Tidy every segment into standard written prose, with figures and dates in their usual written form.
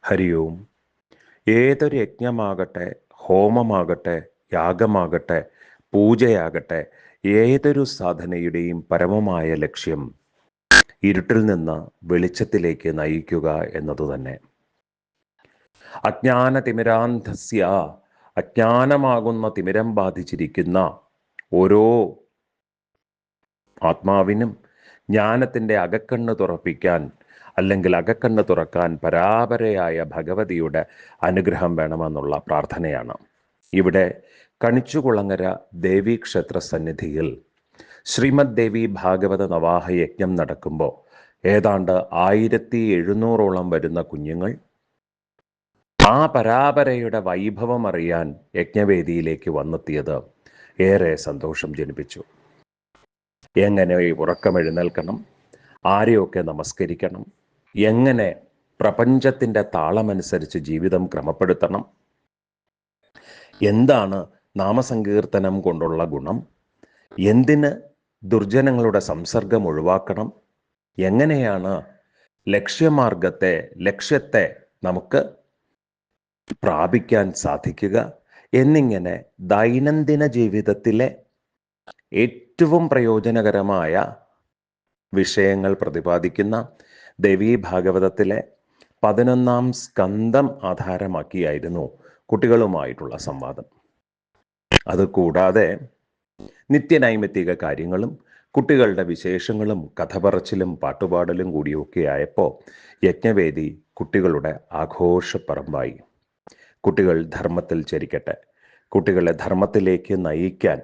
ഹരി ഓം. ഏതൊരു യജ്ഞമാകട്ടെ, ഹോമമാകട്ടെ, യാഗമാകട്ടെ, പൂജയാകട്ടെ, ഏതൊരു സാധനയുടെയും പരമമായ ലക്ഷ്യം ഇരുട്ടിൽ നിന്ന് വെളിച്ചത്തിലേക്ക് നയിക്കുക എന്നതുതന്നെ. അജ്ഞാനതിമിരാന്ധസ്യ, അജ്ഞാനമാകുന്ന തിമിരം ബാധിച്ചിരിക്കുന്ന ഓരോ ആത്മാവിനും ജ്ഞാനത്തിൻ്റെ അകക്കണ്ണ് തുറപ്പിക്കാൻ, അല്ലെങ്കിൽ അകക്കണ്ണ് തുറക്കാൻ പരാപരയായ ഭഗവതിയുടെ അനുഗ്രഹം വേണമെന്നുള്ള പ്രാർത്ഥനയാണ്. ഇവിടെ കണിച്ചുകുളങ്ങര ദേവീക്ഷേത്ര സന്നിധിയിൽ ശ്രീമദ് ദേവി ഭാഗവത നവാഹ യജ്ഞം നടക്കുമ്പോൾ ഏതാണ്ട് 1700ഓളം വരുന്ന കുഞ്ഞുങ്ങൾ ആ പരാപരയുടെ വൈഭവം അറിയാൻ യജ്ഞവേദിയിലേക്ക് വന്നെത്തിയത് ഏറെ സന്തോഷം ജനിപ്പിച്ചു. എങ്ങനെ ഉറക്കമെഴുന്നേൽക്കണം, ആരെയൊക്കെ നമസ്കരിക്കണം, എങ്ങനെ പ്രപഞ്ചത്തിൻ്റെ താളമനുസരിച്ച് ജീവിതം ക്രമപ്പെടുത്തണം, എന്താണ് നാമസങ്കീർത്തനം കൊണ്ടുള്ള ഗുണം, എന്തിന് ദുർജനങ്ങളുടെ സംസർഗം ഒഴിവാക്കണം, എങ്ങനെയാണ് ലക്ഷ്യത്തെ നമുക്ക് പ്രാപിക്കാൻ സാധിക്കുക എന്നിങ്ങനെ ദൈനംദിന ജീവിതത്തിലെ ഏറ്റവും പ്രയോജനകരമായ വിഷയങ്ങൾ പ്രതിപാദിക്കുന്ന ദേവീ ഭാഗവതത്തിലെ 11ാം സ്കന്ധം ആധാരമാക്കിയായിരുന്നു കുട്ടികളുമായിട്ടുള്ള സംവാദം. അതുകൂടാതെ നിത്യനൈമിത്തിക കാര്യങ്ങളും കുട്ടികളുടെ വിശേഷങ്ങളും കഥപറച്ചിലും പാട്ടുപാടലും കൂടിയൊക്കെ ആയപ്പോൾ യജ്ഞവേദി കുട്ടികളുടെ ആഘോഷപ്പറമ്പായി. കുട്ടികൾ ധർമ്മത്തിൽ ചരിക്കട്ടെ. കുട്ടികളെ ധർമ്മത്തിലേക്ക് നയിക്കാൻ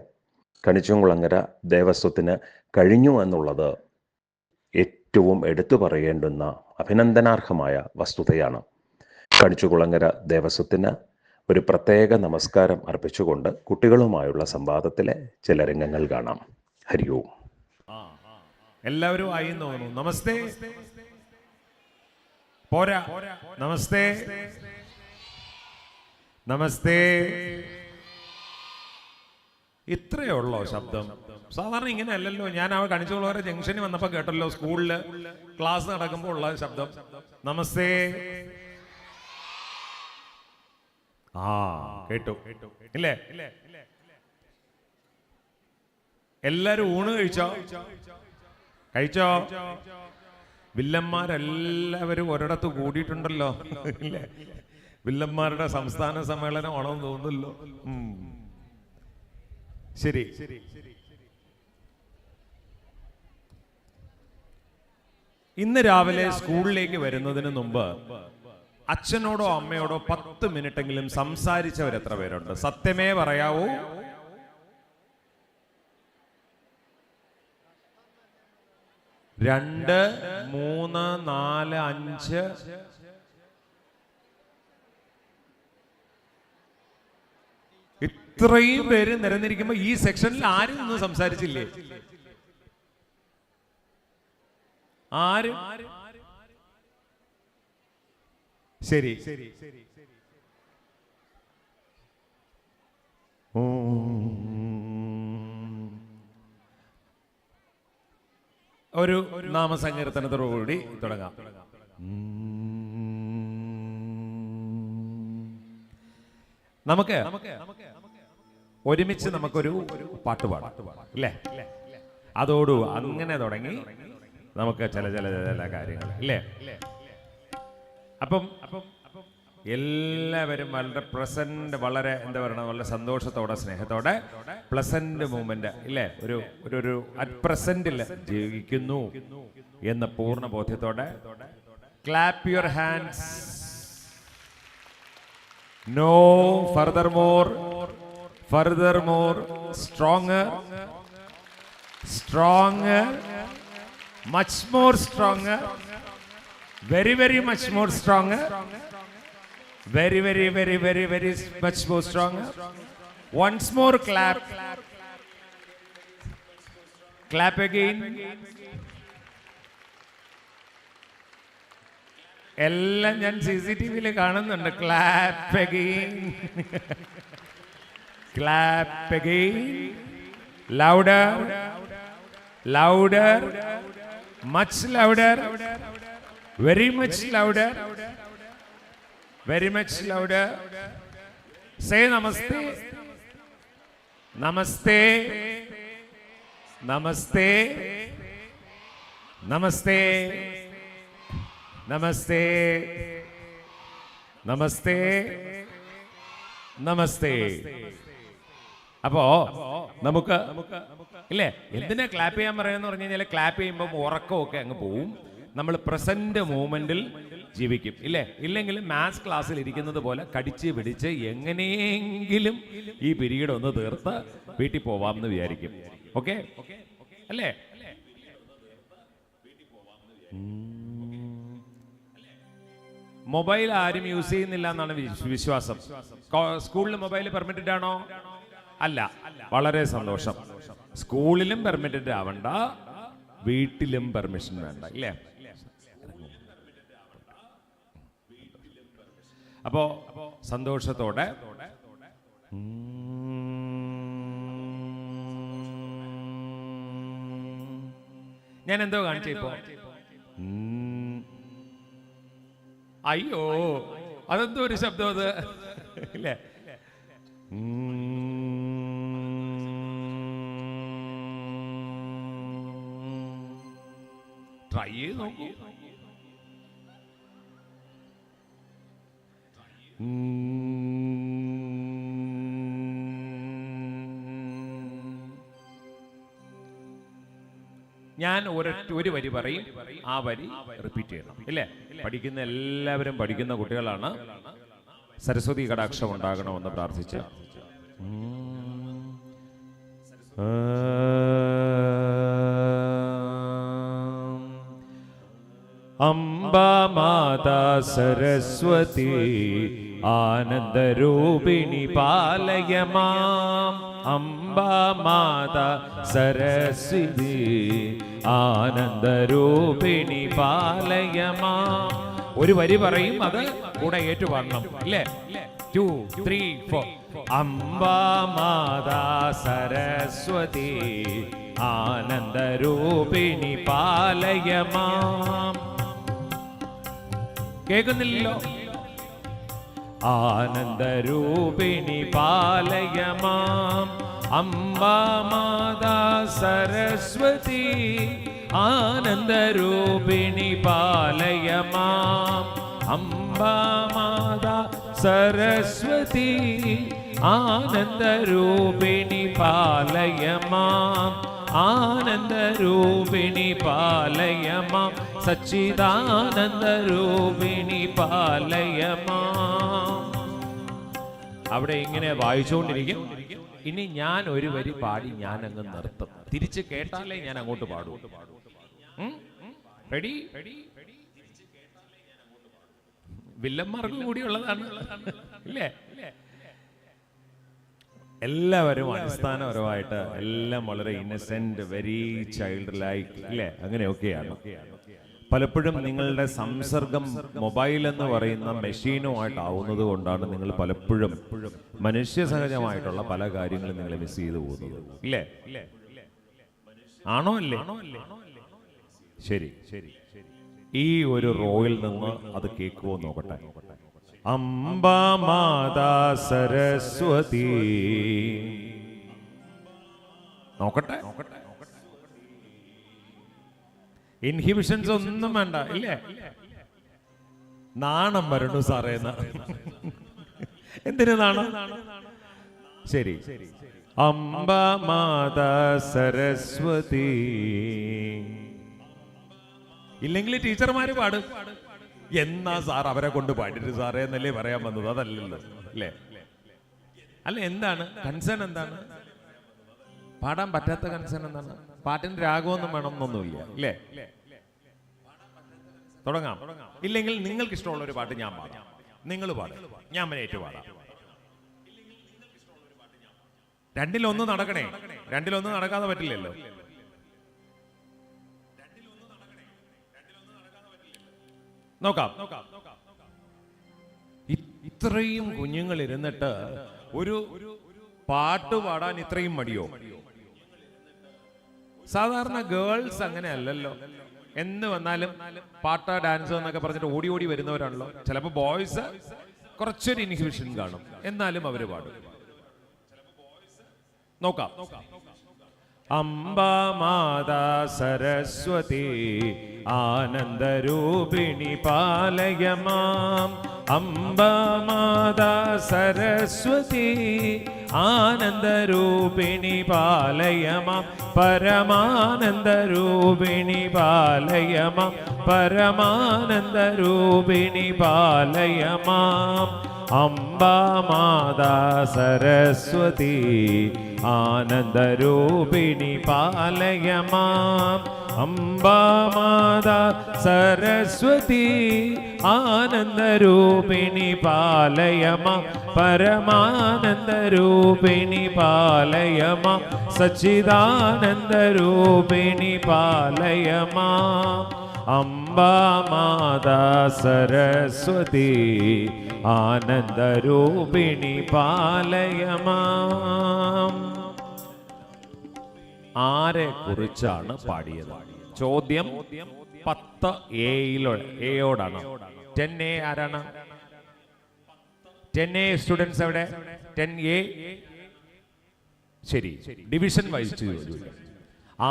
കണിച്ചുകുളങ്ങര ദേവസ്വത്തിന് കഴിഞ്ഞു എന്നുള്ളത് ഏറ്റവും എടുത്തു പറയേണ്ടുന്ന അഭിനന്ദനാർഹമായ വസ്തുതയാണ്. കണിച്ചുകുളങ്ങര ദേവസ്വത്തിന് ഒരു പ്രത്യേക നമസ്കാരം അർപ്പിച്ചുകൊണ്ട് കുട്ടികളുമായുള്ള സംവാദത്തിലെ ചില രംഗങ്ങൾ കാണാം. ഹരി ഓം. എല്ലാവരും ആയി തോന്നുന്നു. നമസ്തേ പോരാ, നമസ്തേ നമസ്തേ. ഇത്രയേ ഉള്ളോ ശബ്ദം? സാധാരണ ഇങ്ങനെ അല്ലല്ലോ. ഞാൻ ആ കണിച്ചുകുളങ്ങര ജംഗ്ഷനിൽ വന്നപ്പോൾ കേട്ടല്ലോ, സ്കൂളില് ക്ലാസ് നടക്കുമ്പോൾ ഉള്ള ശബ്ദം. നമസ്തേ. കേട്ടു ഇല്ലേ? എല്ലാരും ഊണ് കഴിച്ചോ? വില്ലന്മാരെല്ലാവരും ഒരിടത്ത് കൂടിയിട്ടുണ്ടല്ലോ ഇല്ലേ? വില്ലന്മാരുടെ സംസ്ഥാന സമ്മേളനം ആണെന്ന് തോന്നുന്നല്ലോ. ശരി. ഇന്ന് രാവിലെ സ്കൂളിലേക്ക് വരുന്നതിന് മുമ്പ് അച്ഛനോടോ അമ്മയോടോ 10 മിനിറ്റെങ്കിലും സംസാരിച്ചവർ എത്ര പേരുണ്ട്? സത്യമേ പറയാവൂ. രണ്ട്, മൂന്ന്, നാല്, 5. ഇത്രയും പേര് നിരന്നിരിക്കുമ്പോ ഈ സെക്ഷനിൽ ആരും ഒന്നും സംസാരിച്ചില്ലേ? ആരും? ശരി. ഒരു നാമസങ്കീർത്തനത്തോടുകൂടി തുടങ്ങാം. നമുക്ക് ഒരുമിച്ച് നമുക്കൊരു പാട്ട് പാടാം അല്ലേ? അതോടു അങ്ങനെ തുടങ്ങി നമുക്ക് ചില കാര്യങ്ങൾ ഇല്ലേ? അപ്പം എല്ലാവരും വളരെ പ്രസന്റ്, വളരെ എന്താ പറയുക, വളരെ സന്തോഷത്തോടെ സ്നേഹത്തോടെ പ്ലസന്റ് മൂമെന്റ് ഇല്ലേ, ഒരു അറ്റ് പ്രസന്റിൽ ജീവിക്കുന്നു എന്ന പൂർണ്ണ ബോധ്യത്തോടെ clap your hands. No furthermore, stronger, much more stronger, very much more stronger, very much more stronger. Once more clap again. എല്ലാം ഞാൻ CCTV കാണുന്നുണ്ട്. Clap again. Clap again. Louder, much louder, very much louder. Very much louder. Say namaste. Namaste. Namaste. Namaste. Namaste. Namaste. Namaste. അപ്പോ നമുക്ക് ഇല്ലേ എന്തിനാ clap ചെയ്യാൻ പറയുന്ന പറഞ്ഞു കഴിഞ്ഞാൽ ക്ലാപ്പ് ചെയ്യുമ്പോൾ ഉറക്കമൊക്കെ അങ്ങ് പോവും. നമ്മൾ പ്രസന്റ് മൂമെന്റിൽ ജീവിക്കും ഇല്ലേ. ഇല്ലെങ്കിൽ മാത്സ് ക്ലാസ്സിൽ ഇരിക്കുന്നത് പോലെ കടിച്ച് പിടിച്ച് എങ്ങനെയെങ്കിലും ഈ പീരീഡ് ഒന്ന് തീർത്ത് വീട്ടിൽ പോവാമെന്ന് വിചാരിക്കും. ഓക്കെ അല്ലേ? മൊബൈൽ ആരും യൂസ് ചെയ്യുന്നില്ല എന്നാണ് വിശ്വാസം. സ്കൂളിൽ മൊബൈൽ പെർമിറ്റഡ് ആണോ? അല്ല. വളരെ സന്തോഷം. സ്കൂളിലും പെർമിറ്റഡ് ആവണ്ട, വീട്ടിലും പെർമിഷൻ വേണ്ട ഇല്ലേ. അപ്പോ സന്തോഷത്തോടെ ഞാൻ എന്തോ കാണിച്ച ഇപ്പോ. അയ്യോ അതെന്തോ ഒരു ശബ്ദം അത് ഇല്ലേ. ട്രൈ ചെയ്ത് നോക്കൂ. ഞാൻ ഒരു വരി പറയും, ആ വരി റിപ്പീറ്റ് ചെയ്യണം ഇല്ലേ. പഠിക്കുന്ന എല്ലാവരും പഠിക്കുന്ന കുട്ടികളാണ്. സരസ്വതി കടാക്ഷം ഉണ്ടാകണമെന്ന് പ്രാർത്ഥിച്ച് അംബാ മാതാ സരസ്വതി ആനന്ദരൂപിണി പാലയ മാം. അംബാ മാതാ സരസ്വതി ആനന്ദരൂപിണി പാലയ മാം. ഒരു വരി പറയും, അത് കൂടെ ഏറ്റുപാടണം ഇല്ലേ. 2, 3, 4. അംബാ മാതാ സരസ്വതി ആനന്ദരൂപിണി പാലയ മാം. കേൾക്കുന്നില്ലല്ലോ. ആനന്ദരൂപിണി പാലയ മാം. അംബാ മാതാ സരസ്വതി ആനന്ദരൂപിണി പാലയ മാം. അംബാ മാതാ സരസ്വതി ആനന്ദരൂപിണി പാലയ മാം. ആനന്ദരൂപിണി പാലയ മാം. സച്ചിദാനന്ദരൂപിണി പാലയ മാം. അവിടെ ഇങ്ങനെ വായിച്ചുകൊണ്ടിരിക്കും. ഇനി ഞാൻ ഒരു വരി പാടി ഞാൻ അങ്ങ് നിർത്തും. തിരിച്ച് കേട്ടാലേ ഞാൻ അങ്ങോട്ട് പാടൂ. റെഡി? വില്ലന്മാർക്കും കൂടിയുള്ളതാണ് ഇല്ലേ. എല്ലാവരും അടിസ്ഥാനപരമായിട്ട് എല്ലാം വളരെ ഇന്നസെന്റ്, വെരി ചൈൽഡ് ലൈക്ക് ഇല്ലേ, അങ്ങനെയൊക്കെയാണ്. പലപ്പോഴും നിങ്ങളുടെ സംസർഗം മൊബൈൽ എന്ന് പറയുന്ന മെഷീനുമായിട്ടാവുന്നത് കൊണ്ടാണ് നിങ്ങൾ പലപ്പോഴും മനുഷ്യ സഹജമായിട്ടുള്ള പല കാര്യങ്ങളും നിങ്ങൾ മിസ് ചെയ്തു പോകുന്നത് ഇല്ലേ. ആണോ അല്ലേ? ശരി. ഈ ഒരു റോയിൽ നിന്ന് അത് കേൾക്കുമോ നോക്കട്ടെ. അംബാ മാതാ സരസ്വതി. നോക്കട്ടെ. ഇൻഹിബിഷൻസ് ഒന്നും വേണ്ട ഇല്ലേ. നാണം വരണു സാറേ. എന്തിനു നാണം? ശരി. അംബാ മാതാ സരസ്വതി. ഇല്ലെങ്കിൽ ടീച്ചർമാര് പാടും. എന്നാ സാർ അവരെ കൊണ്ട് പാടിട്ട് സാറേ എന്നല്ലേ പറയാൻ വന്നത്? അതല്ലല്ലോ അല്ലേ. അല്ല, എന്താണ് കൺസേൺ? എന്താണ് പാടാൻ പറ്റാത്ത കൺസേൺ? എന്താണ്? പാട്ടിന്റെ രാഗമൊന്നും വേണമെന്നൊന്നുമില്ല ഇല്ലേ. തുടങ്ങാം. ഇല്ലെങ്കിൽ നിങ്ങൾക്ക് ഇഷ്ടമുള്ള ഒരു പാട്ട് ഞാൻ പാടാം, നിങ്ങൾ പാടും, ഞാൻ ഏറ്റു പാടാം. രണ്ടിലൊന്ന് നടക്കണേ. രണ്ടിലൊന്ന് നടക്കാതെ പറ്റില്ലല്ലോ. നോക്കാം. ഇത്രയും കുഞ്ഞുങ്ങൾ ഇരുന്നിട്ട് ഒരു പാട്ട് പാടാൻ ഇത്രയും മടിയോ? സാധാരണ ഗേൾസ് അങ്ങനെ അല്ലല്ലോ. എന്ന് വന്നാലും പാട്ട്, ഡാൻസ് എന്നൊക്കെ പറഞ്ഞിട്ട് ഓടി ഓടി വരുന്നവരാണല്ലോ. ചിലപ്പോൾ ബോയ്സ് കുറച്ചൊരു ഇൻഹിബിഷൻ കാണും, എന്നാലും അവർ പാടും. നോക്കാം. അംബാ മാതാ സരസ്വതി ആനന്ദരൂപിണി പാലയ മാം. അംബാ മാതാ സരസ്വതി ആനന്ദരൂപിണി പാലയ മാം. പരമാനന്ദരൂപിണി പാലയ മാം. പരമാനന്ദരൂപിണി പാലയ മാം. അംബാ മാതാ സരസ്വതി ആനന്ദരൂപിണി പാലയ മാം. അംബാ മാതാ സരസ്വതി ആനന്ദരൂപിണി പാലയ മാം. പരമാനന്ദരൂപിണി പാലയ മാം. സച്ചിദാനന്ദരൂപിണി പാലയ മാം. അംബാ മാതാ സരസ്വതി ആനന്ദരൂപിണി പാലയ മാം. ആരെ കുറിച്ചാണ് പാടിയത്? ചോദ്യം 10A യോടാണ്. 10A ആരാണ്? 10A സ്റ്റുഡൻസ് എവിടെ? 10A ശരി, ഡിവിഷൻ വൈസ് ചോദിച്ചു.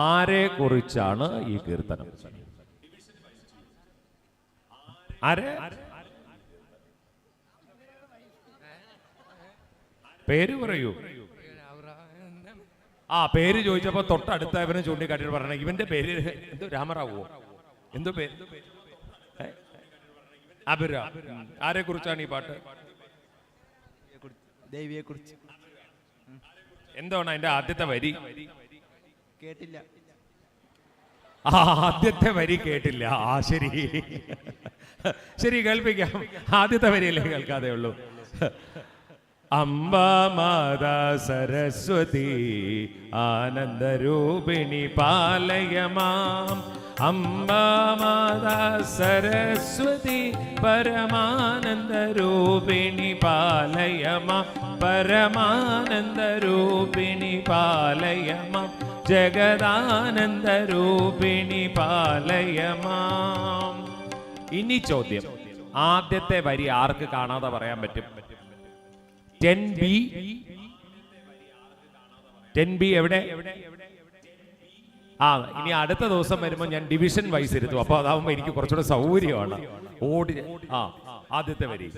ആരെ കുറിച്ചാണ് ഈ കീർത്തനം? ആരെ? പേര് പറയൂ. ആ പേര് ചോദിച്ചപ്പോ തൊട്ടടുത്തവനെ ചൂണ്ടിക്കാട്ടിട്ട് പറഞ്ഞ ഇവന്റെ പേര് എന്തോ രാമറാവോ, എന്തോ പേര്? അഭിരാം. ആരെ കുറിച്ചാണ് ഈ പാട്ട്? ദേവിയെ കുറിച്ച്. എന്താണ് അതിന്റെ ആദ്യത്തെ വരി? കേട്ടില്ല. ആദ്യത്തെ വരി കേട്ടില്ല. ആ ശരി ശരി, കേൾപ്പിക്കാം. ആദ്യത്തെ വരിയല്ലേ കേൾക്കാതെ ഉള്ളൂ. അംബാ മാതാ സരസ്വതി ആനന്ദരൂപിണി പാലയ മാം. അംബാ മാതാ സരസ്വതി പരമാനന്ദരൂപിണി പാലയ മാം. പരമാനന്ദരൂപിണി പാലയ മാം. ജഗദാനന്ദരൂപിണി പാലയ മാം. ഇനി ചോദ്യം, ആദ്യത്തെ വരി ആർക്ക് കാണാതെ പറയാൻ പറ്റും? 10B എവിടെ? ആ ഇനി അടുത്ത ദിവസം വരുമ്പോൾ ഞാൻ ഡിവിഷൻ വൈസ് ഇരുത്തും. അപ്പൊ അതാവുമ്പോ എനിക്ക് കുറച്ചുകൂടെ സൗകര്യമാണ്. ഓടി ആ ആദ്യത്തെ വരി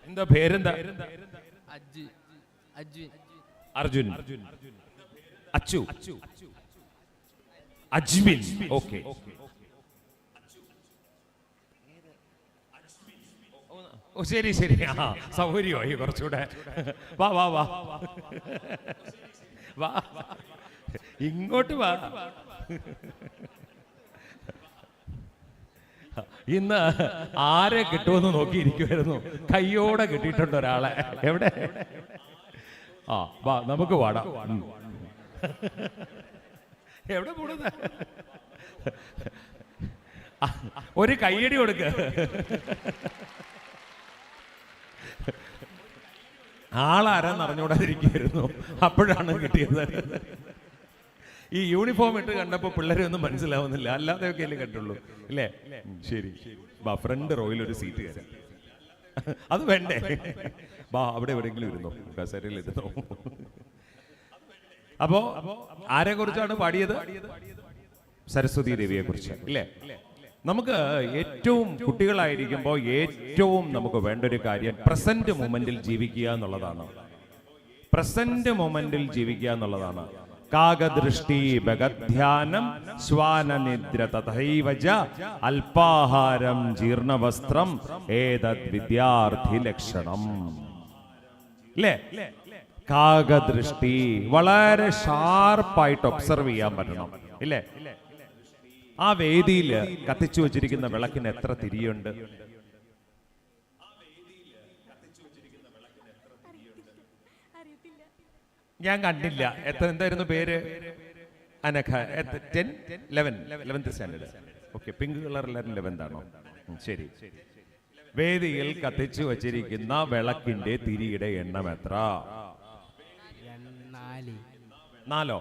എന്താ പേരെന്താ? അർജുൻ. അച്ചു. അജ്വിൻ. ഓക്കെ. ഓ ശരി ശരി, ആ സൗകര്യമായി കുറച്ചുകൂടെ. വാ വാ വാ വാ, ഇങ്ങോട്ട് വാ. ഇന്ന് ആരെ കിട്ടുമെന്ന് നോക്കിയിരിക്കുമായിരുന്നു. കയ്യോടെ കിട്ടിയിട്ടുണ്ട് ഒരാളെ. എവിടെ? ആ വാ, നമുക്ക് പാടാം. എവിടെ കൂടുന്നത്? ഒരു കയ്യടി കൊടുക്ക. ആളാരാന്ന് അറിഞ്ഞുകൂടാതിരിക്കുമായിരുന്നു. അപ്പോഴാണ് കിട്ടിയത്. ഈ യൂണിഫോം ഇട്ട് കണ്ടപ്പോ പിള്ളേരെ ഒന്നും മനസ്സിലാവുന്നില്ല, അല്ലാതെയൊക്കെ അല്ലേ കണ്ടുള്ളൂ അല്ലേ? ശരി, ബാ ഫ്രണ്ട് റോയിൽ ഒരു സീറ്റ് കയറാം. അത് വേണ്ടേ? ബാ അവിടെ എവിടെയെങ്കിലും ഇരുന്നോ, കസേരയിൽ ഇരുന്നോ. അപ്പോ ആരെ കുറിച്ചാണ് പാടിയത്? സരസ്വതി ദേവിയെ കുറിച്ച് അല്ലേ? നമുക്ക് ഏറ്റവും കുട്ടികളായിരിക്കുമ്പോൾ ഏറ്റവും നമുക്ക് വേണ്ട ഒരു കാര്യം പ്രസന്റ് മൊമെന്റിൽ ജീവിക്കുക എന്നുള്ളതാണ്. പ്രസന്റ് മൊമെന്റിൽ ജീവിക്കുക എന്നുള്ളതാണ്. കാകദൃഷ്ടി ഭഗധ്യാനം ശ്വാനനിദ്ര തഥൈവജ അല്പാഹാരം ജീർണവസ്ത്രം ഏതദ് വിദ്യാർത്ഥി ലക്ഷണം. അല്ലേ? കാകദൃഷ്ടി വളരെ ഷാർപ്പായിട്ട് ഒബ്സർവ് ചെയ്യാൻ പറ്റണം. ഇല്ലേ? ആ വേദിയിൽ കത്തിച്ചു വച്ചിരിക്കുന്ന വിളക്കിന് എത്ര തിരിയുണ്ട്? ഞാൻ കണ്ടില്ല. എന്തായിരുന്നു പേര്? Anagha. 11th standard. Okay, pink colour 11th ആണോ? ശരി. വേദിയിൽ കത്തിച്ചു വച്ചിരിക്കുന്ന വിളക്കിന്റെ തിരിയുടെ എണ്ണം എത്ര? 4. 4.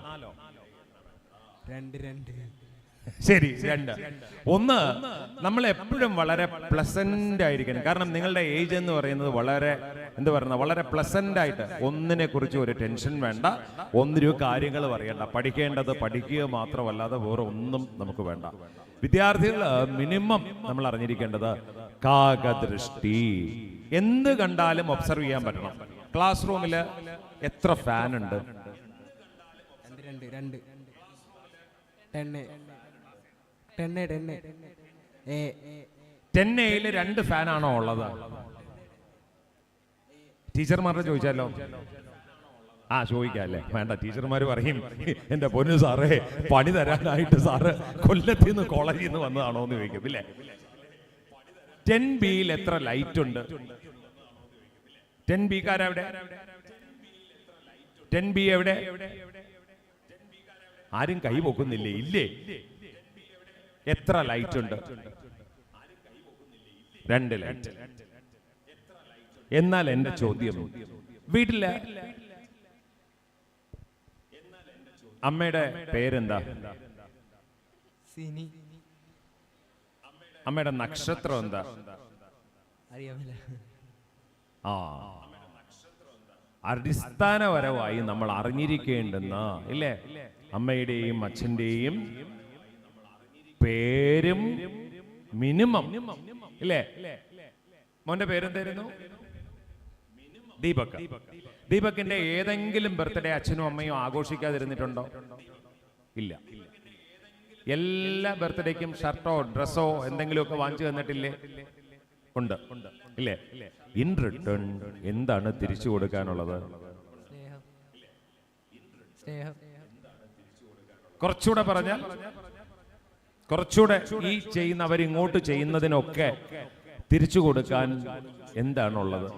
2. ശരി, രണ്ട്. ഒന്ന്, നമ്മൾ എപ്പോഴും വളരെ പ്ലസന്റ് ആയിരിക്കണം. കാരണം നിങ്ങളുടെ ഏജ് എന്ന് പറയുന്നത് വളരെ എന്താ പറയുന്നത്, വളരെ പ്ലസന്റ് ആയിട്ട്, ഒന്നിനെ കുറിച്ച് ഒരു ടെൻഷൻ വേണ്ട, ഒന്നിനും കാര്യങ്ങൾ പറയണ്ട, പഠിക്കേണ്ടത് പഠിക്കുക മാത്രമല്ലാതെ വേറെ ഒന്നും നമുക്ക് വേണ്ട. വിദ്യാർത്ഥികൾ മിനിമം നമ്മൾ അറിഞ്ഞിരിക്കേണ്ടത് കാകദൃഷ്ടി. എന്ത് കണ്ടാലും ഒബ്സർവ് ചെയ്യാൻ പറ്റണം. ക്ലാസ് റൂമിൽ എത്ര ഫാൻ ഉണ്ട്? ടെന്നേയില് 2 ഫാനാണോ ഉള്ളത്? ടീച്ചർമാരുടെ ചോദിച്ചാലോ? ചോദിക്കാല്ലേ? വേണ്ട, ടീച്ചർമാർ പറയും എന്റെ പൊന്നു സാറേ, പണി തരാനായിട്ട് സാറ് കൊല്ലത്തിൽ നിന്ന് കോളേജിൽ നിന്ന് വന്നതാണോ എന്ന് ചോദിക്കും, ഇല്ലേ? 10Bയിൽ എത്ര ലൈറ്റ് ഉണ്ട്? 10B കാരെവിടെ? 10B എവിടെ? ആരും കൈ പൊക്കുന്നില്ലേ? ഇല്ലേ? എത്ര ലൈറ്റ് ഉണ്ട്? 2 ലൈറ്റ്. എന്നാൽ എന്റെ ചോദ്യം, വീട്ടില് അമ്മയുടെ പേരെന്താ? അമ്മയുടെ നക്ഷത്രം എന്താ? അടിസ്ഥാനപരമായി നമ്മൾ അറിഞ്ഞിരിക്കേണ്ടുന്ന, ഇല്ലേ, അമ്മയുടെയും അച്ഛന്റെയും പേരും മിനിമം, ഇല്ലേ? മോന്റെ പേരെന്തായിരുന്നു? ദീപക്. ദീപകിന്റെ ഏതെങ്കിലും ബർത്ത്ഡേ അച്ഛനും അമ്മയും ആഘോഷിക്കാതിരുന്നിട്ടുണ്ടോ? ഇല്ല. എല്ലാ ബർത്ത്ഡേക്കും ഷർട്ടോ ഡ്രസ്സോ എന്തെങ്കിലുമൊക്കെ വാങ്ങിച്ചു തന്നിട്ടില്ലേ? ഉണ്ട്, ഇല്ലേ? ഇൻ റിട്ടേൺ എന്താണ് തിരിച്ചു കൊടുക്കാനുള്ളത്? കുറച്ചുകൂടെ പറഞ്ഞാൽ, കുറച്ചുകൂടെ ഈ ചെയ്യുന്നവർ ഇങ്ങോട്ട് ചെയ്യുന്നതിനൊക്കെ തിരിച്ചു കൊടുക്കാൻ എന്താണുള്ളത്?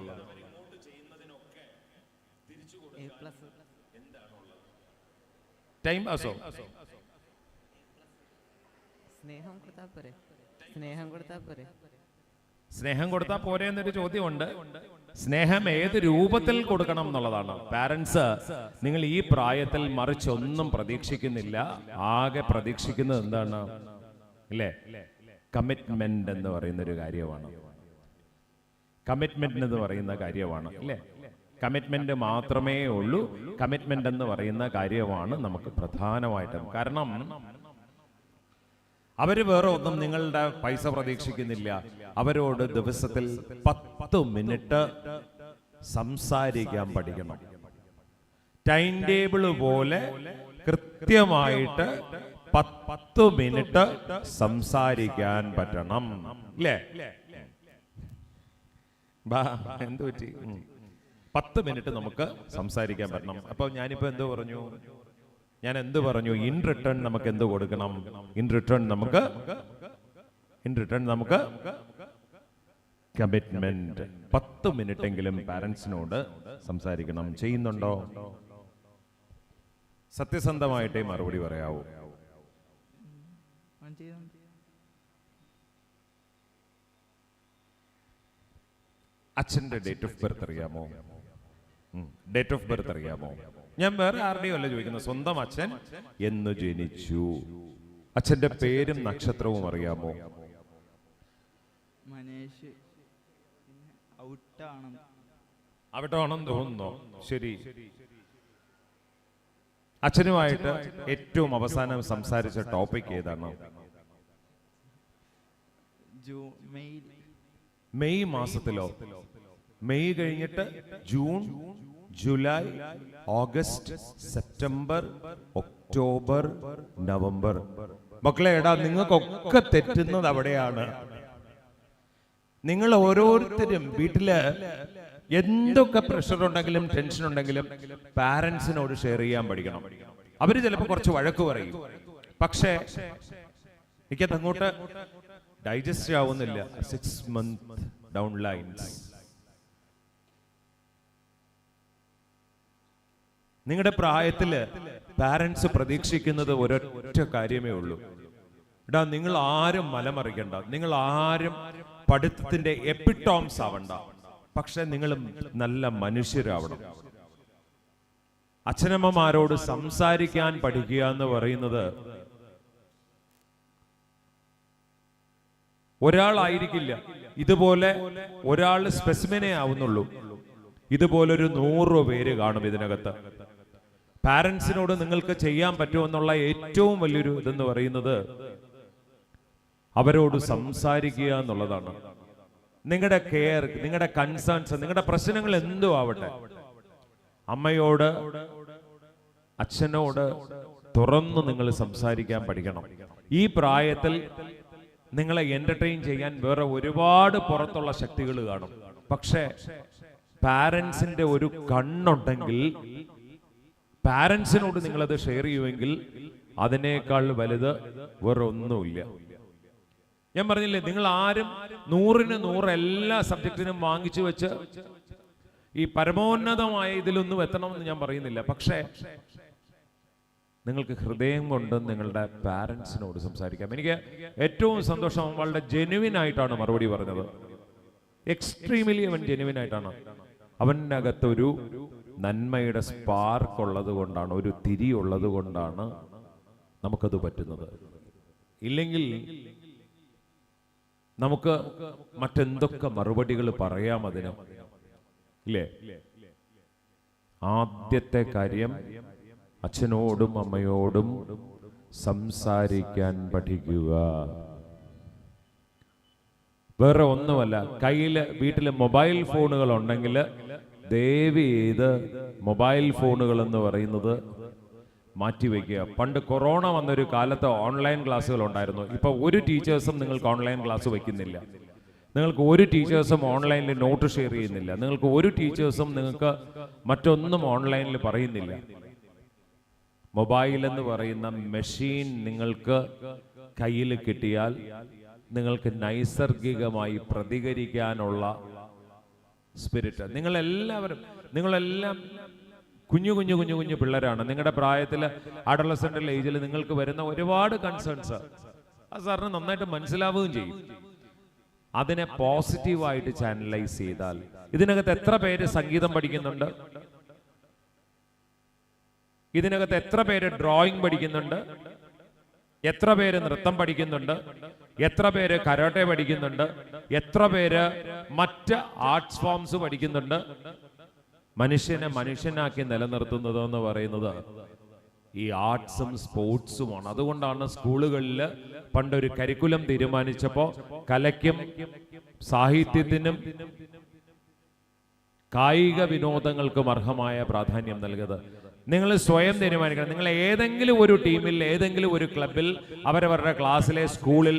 Time Passoa? സ്നേഹം കൊടുത്താൽ പോരെ എന്നൊരു ചോദ്യമുണ്ട്. സ്നേഹം ഏത് രൂപത്തിൽ കൊടുക്കണം എന്നുള്ളതാണ്. പാരന്റ്സ്, നിങ്ങൾ ഈ പ്രായത്തിൽ മറിച്ചൊന്നും പ്രതീക്ഷിക്കുന്നില്ല. ആകെ പ്രതീക്ഷിക്കുന്നത് എന്താണ്? ഇല്ലേ? കമ്മിറ്റ്മെന്റ് എന്ന് പറയുന്ന ഒരു കാര്യമാണ്. കമ്മിറ്റ്മെന്റ് എന്ന് പറയുന്ന കാര്യമാണ്, ഇല്ലേ? കമ്മിറ്റ്മെന്റ് മാത്രമേ ഉള്ളൂ. കമ്മിറ്റ്മെന്റ് എന്ന് പറയുന്ന കാര്യമാണ് നമുക്ക് പ്രധാനമായിട്ടും. കാരണം അവര് വേറെ ഒന്നും നിങ്ങളുടെ പൈസ പ്രതീക്ഷിക്കുന്നില്ല. അവരോട് ദിവസത്തിൽ 10 മിനിറ്റ് സംസാരിക്കാൻ പഠിക്കണം. ടൈം ടേബിൾ പോലെ കൃത്യമായിട്ട് 10 മിനിറ്റ് സംസാരിക്കാൻ പറ്റണം, ഇല്ലേ? എന്ത് പറ്റി? 10 മിനിറ്റ് നമുക്ക് സംസാരിക്കാൻ പറ്റണം. അപ്പൊ ഞാനിപ്പോ എന്ത് പറഞ്ഞു? ഞാൻ എന്ത് പറഞ്ഞു? ഇൻ റിട്ടേൺ നമുക്ക് എന്ത് കൊടുക്കണം? ഇൻ റിട്ടേൺ നമുക്ക് കമ്മിറ്റ്മെന്റ്. 10 മിനിറ്റ് എങ്കിലും പാരന്റ്സിനോട് സംസാരിക്കണം. ചെയ്യുന്നുണ്ടോ? സത്യസന്ധമായിട്ടേ മറുപടി പറയാവൂ. അച്ഛന്റെ ഡേറ്റ് ഓഫ് ബർത്ത് അറിയാമോ? ഡേറ്റ് ഓഫ് ബർത്ത് അറിയാമോ? ഞാൻ വേറെ ആരുടെയും അല്ല ചോദിക്കുന്നത്. സ്വന്തം അച്ഛൻ എന്ന് ജനിച്ചു. അച്ഛന്റെ പേരും നക്ഷത്രവും അറിയാമോ? ഔട്ടാണെന്ന് തോന്നുന്നോ? ശരി. അച്ഛനുമായിട്ട് ഏറ്റവും അവസാനം സംസാരിച്ച ടോപ്പിക് ഏതാണ്? മെയ് മാസത്തിലോ? മെയ് കഴിഞ്ഞിട്ട് June, July, August, September, October, November. മക്കളെ, എടാ, നിങ്ങൾക്കൊക്കെ തെറ്റുന്നത് അവിടെയാണ്. നിങ്ങൾ ഓരോരുത്തരും വീട്ടില് എന്തൊക്കെ പ്രഷർ ഉണ്ടെങ്കിലും ടെൻഷൻ ഉണ്ടെങ്കിലും പാരന്റ്സിനോട് ഷെയർ ചെയ്യാൻ പഠിക്കണം. അവര് ചിലപ്പോൾ കുറച്ച് വഴക്ക് പറയും, പക്ഷേ എനിക്കത് അങ്ങോട്ട് ഡൈജസ്റ്റ് ആവുന്നില്ല. 6 months ഡൗൺ ലൈൻസ് നിങ്ങളുടെ പ്രായത്തില് പാരന്റ്സ് പ്രതീക്ഷിക്കുന്നത് ഒരൊറ്റ കാര്യമേ ഉള്ളൂ. എടാ, നിങ്ങൾ ആരും മലമറിക്കണ്ട, നിങ്ങൾ ആരും പഠിത്തത്തിന്റെ എപ്പിറ്റോംസ് ആവണ്ട, പക്ഷെ നിങ്ങൾ നല്ല മനുഷ്യരാവണം. അച്ഛനമ്മമാരോട് സംസാരിക്കാൻ പഠിക്കുക എന്ന് പറയുന്നത് ഒരാളായിരിക്കില്ല. ഇതുപോലെ ഒരാൾ സ്പെസിമെനേ ആവുന്നുള്ളൂ. ഇതുപോലൊരു 100 പേര് കാണും ഇതിനകത്ത്. പാരന്റ്സിനോട് നിങ്ങൾക്ക് ചെയ്യാൻ പറ്റുമെന്നുള്ള ഏറ്റവും വലിയൊരു ഇതെന്ന് പറയുന്നത് അവരോട് സംസാരിക്കുക എന്നുള്ളതാണ്. നിങ്ങളുടെ കെയർ, നിങ്ങളുടെ കൺസേൺസ്, നിങ്ങളുടെ പ്രശ്നങ്ങൾ എന്തോ ആവട്ടെ, അമ്മയോട് അച്ഛനോട് തുറന്ന് നിങ്ങൾ സംസാരിക്കാൻ പഠിക്കണം. ഈ പ്രായത്തിൽ നിങ്ങളെ എന്റർടൈൻ ചെയ്യാൻ വേറെ ഒരുപാട് പുറത്തുള്ള ശക്തികൾ കാണും. പക്ഷേ പാരന്റ്സിന്റെ ഒരു കണ്ണുണ്ടെങ്കിൽ, പാരന്റ്സിനോട് നിങ്ങളത് ഷെയർ ചെയ്യുമെങ്കിൽ അതിനേക്കാൾ വലുത് വേറെ ഒന്നുമില്ല. ഞാൻ പറഞ്ഞില്ലേ, നിങ്ങൾ ആരും 100ന് 100 എല്ലാ സബ്ജക്റ്റിനും വാങ്ങിച്ചു വെച്ച് ഈ പരമോന്നതമായ ഇതിലൊന്നും എത്തണമെന്ന് ഞാൻ പറയുന്നില്ല. പക്ഷേ നിങ്ങൾക്ക് ഹൃദയം കൊണ്ട് നിങ്ങളുടെ പാരന്റ്സിനോട് സംസാരിക്കാം. എനിക്ക് ഏറ്റവും സന്തോഷം, വളരെ ജെനുവിൻ ആയിട്ടാണ് മറുപടി പറഞ്ഞത്. എക്സ്ട്രീംലി അവൻ ജെനുവിൻ ആയിട്ടാണ്. അവനകത്തൊരു നന്മയുടെ സ്പാർക്ക് ഉള്ളത് കൊണ്ടാണ്, ഒരു തിരി ഉള്ളത് കൊണ്ടാണ് നമുക്കത് പറ്റുന്നത്. ഇല്ലെങ്കിൽ നമുക്ക് മറ്റെന്തൊക്കെ മറുപടികൾ പറയാം അതിന്, ഇല്ലേ? ആദ്യത്തെ കാര്യം, അച്ഛനോടും അമ്മയോടും സംസാരിക്കാൻ പഠിക്കുക. വേറെ ഒന്നുമല്ല, വീട്ടില് മൊബൈൽ ഫോണുകൾ ഉണ്ടെങ്കിൽ ദയവ് ചെയ്ത് മൊബൈൽ ഫോണുകൾ എന്ന് പറയുന്നത് മാറ്റിവെക്കുക. പണ്ട് കൊറോണ വന്നൊരു കാലത്ത് ഓൺലൈൻ ക്ലാസ്സുകൾ ഉണ്ടായിരുന്നു. ഇപ്പൊ ഒരു ടീച്ചേഴ്സും നിങ്ങൾക്ക് ഓൺലൈൻ ക്ലാസ് വയ്ക്കുന്നില്ല. നിങ്ങൾക്ക് ഒരു ടീച്ചേഴ്സും ഓൺലൈനിൽ നോട്ട് ഷെയർ ചെയ്യുന്നില്ല. നിങ്ങൾക്ക് ഒരു ടീച്ചേഴ്സും നിങ്ങൾക്ക് മറ്റൊന്നും ഓൺലൈനിൽ പറയുന്നില്ല. മൊബൈൽ എന്ന് പറയുന്ന മെഷീൻ നിങ്ങൾക്ക് കയ്യിൽ കിട്ടിയാൽ നിങ്ങൾക്ക് നൈസർഗികമായി പ്രതികരിക്കാനുള്ള സ്പിരിറ്റ്, നിങ്ങളെല്ലാം കുഞ്ഞു പിള്ളേരാണ്. നിങ്ങളുടെ പ്രായത്തിൽ, അഡോളസെന്റൽ ഏജിൽ നിങ്ങൾക്ക് വരുന്ന ഒരുപാട് കൺസേൺസ് അത് സാറിന് നന്നായിട്ട് മനസ്സിലാവുകയും ചെയ്യും. അതിനെ പോസിറ്റീവായിട്ട് ചാനലൈസ് ചെയ്താൽ, ഇതിനകത്ത് എത്ര പേര് സംഗീതം പഠിക്കുന്നുണ്ട്? ഇതിനകത്ത് എത്ര പേര് ഡ്രോയിങ് പഠിക്കുന്നുണ്ട്? എത്ര പേര് നൃത്തം പഠിക്കുന്നുണ്ട്? എത്ര പേര് കരാട്ടെ പഠിക്കുന്നുണ്ട്? എത്ര പേര് മറ്റ് ആർട്സ് ഫോംസ് പഠിക്കുന്നുണ്ട്? മനുഷ്യനെ മനുഷ്യനാക്കി നിലനിർത്തുന്നത് എന്ന് പറയുന്നത് ഈ ആർട്സും സ്പോർട്സുമാണ്. അതുകൊണ്ടാണ് സ്കൂളുകളിൽ പണ്ടൊരു കരിക്കുലം തീരുമാനിച്ചപ്പോ കലയ്ക്കും സാഹിത്യത്തിനും കായിക വിനോദങ്ങൾക്കും അർഹമായ പ്രാധാന്യം നൽകുന്നത്. നിങ്ങൾ സ്വയം തീരുമാനിക്കണം. നിങ്ങൾ ഏതെങ്കിലും ഒരു ടീമിൽ, ഏതെങ്കിലും ഒരു ക്ലബിൽ, അവരവരുടെ ക്ലാസ്സിലെ, സ്കൂളിൽ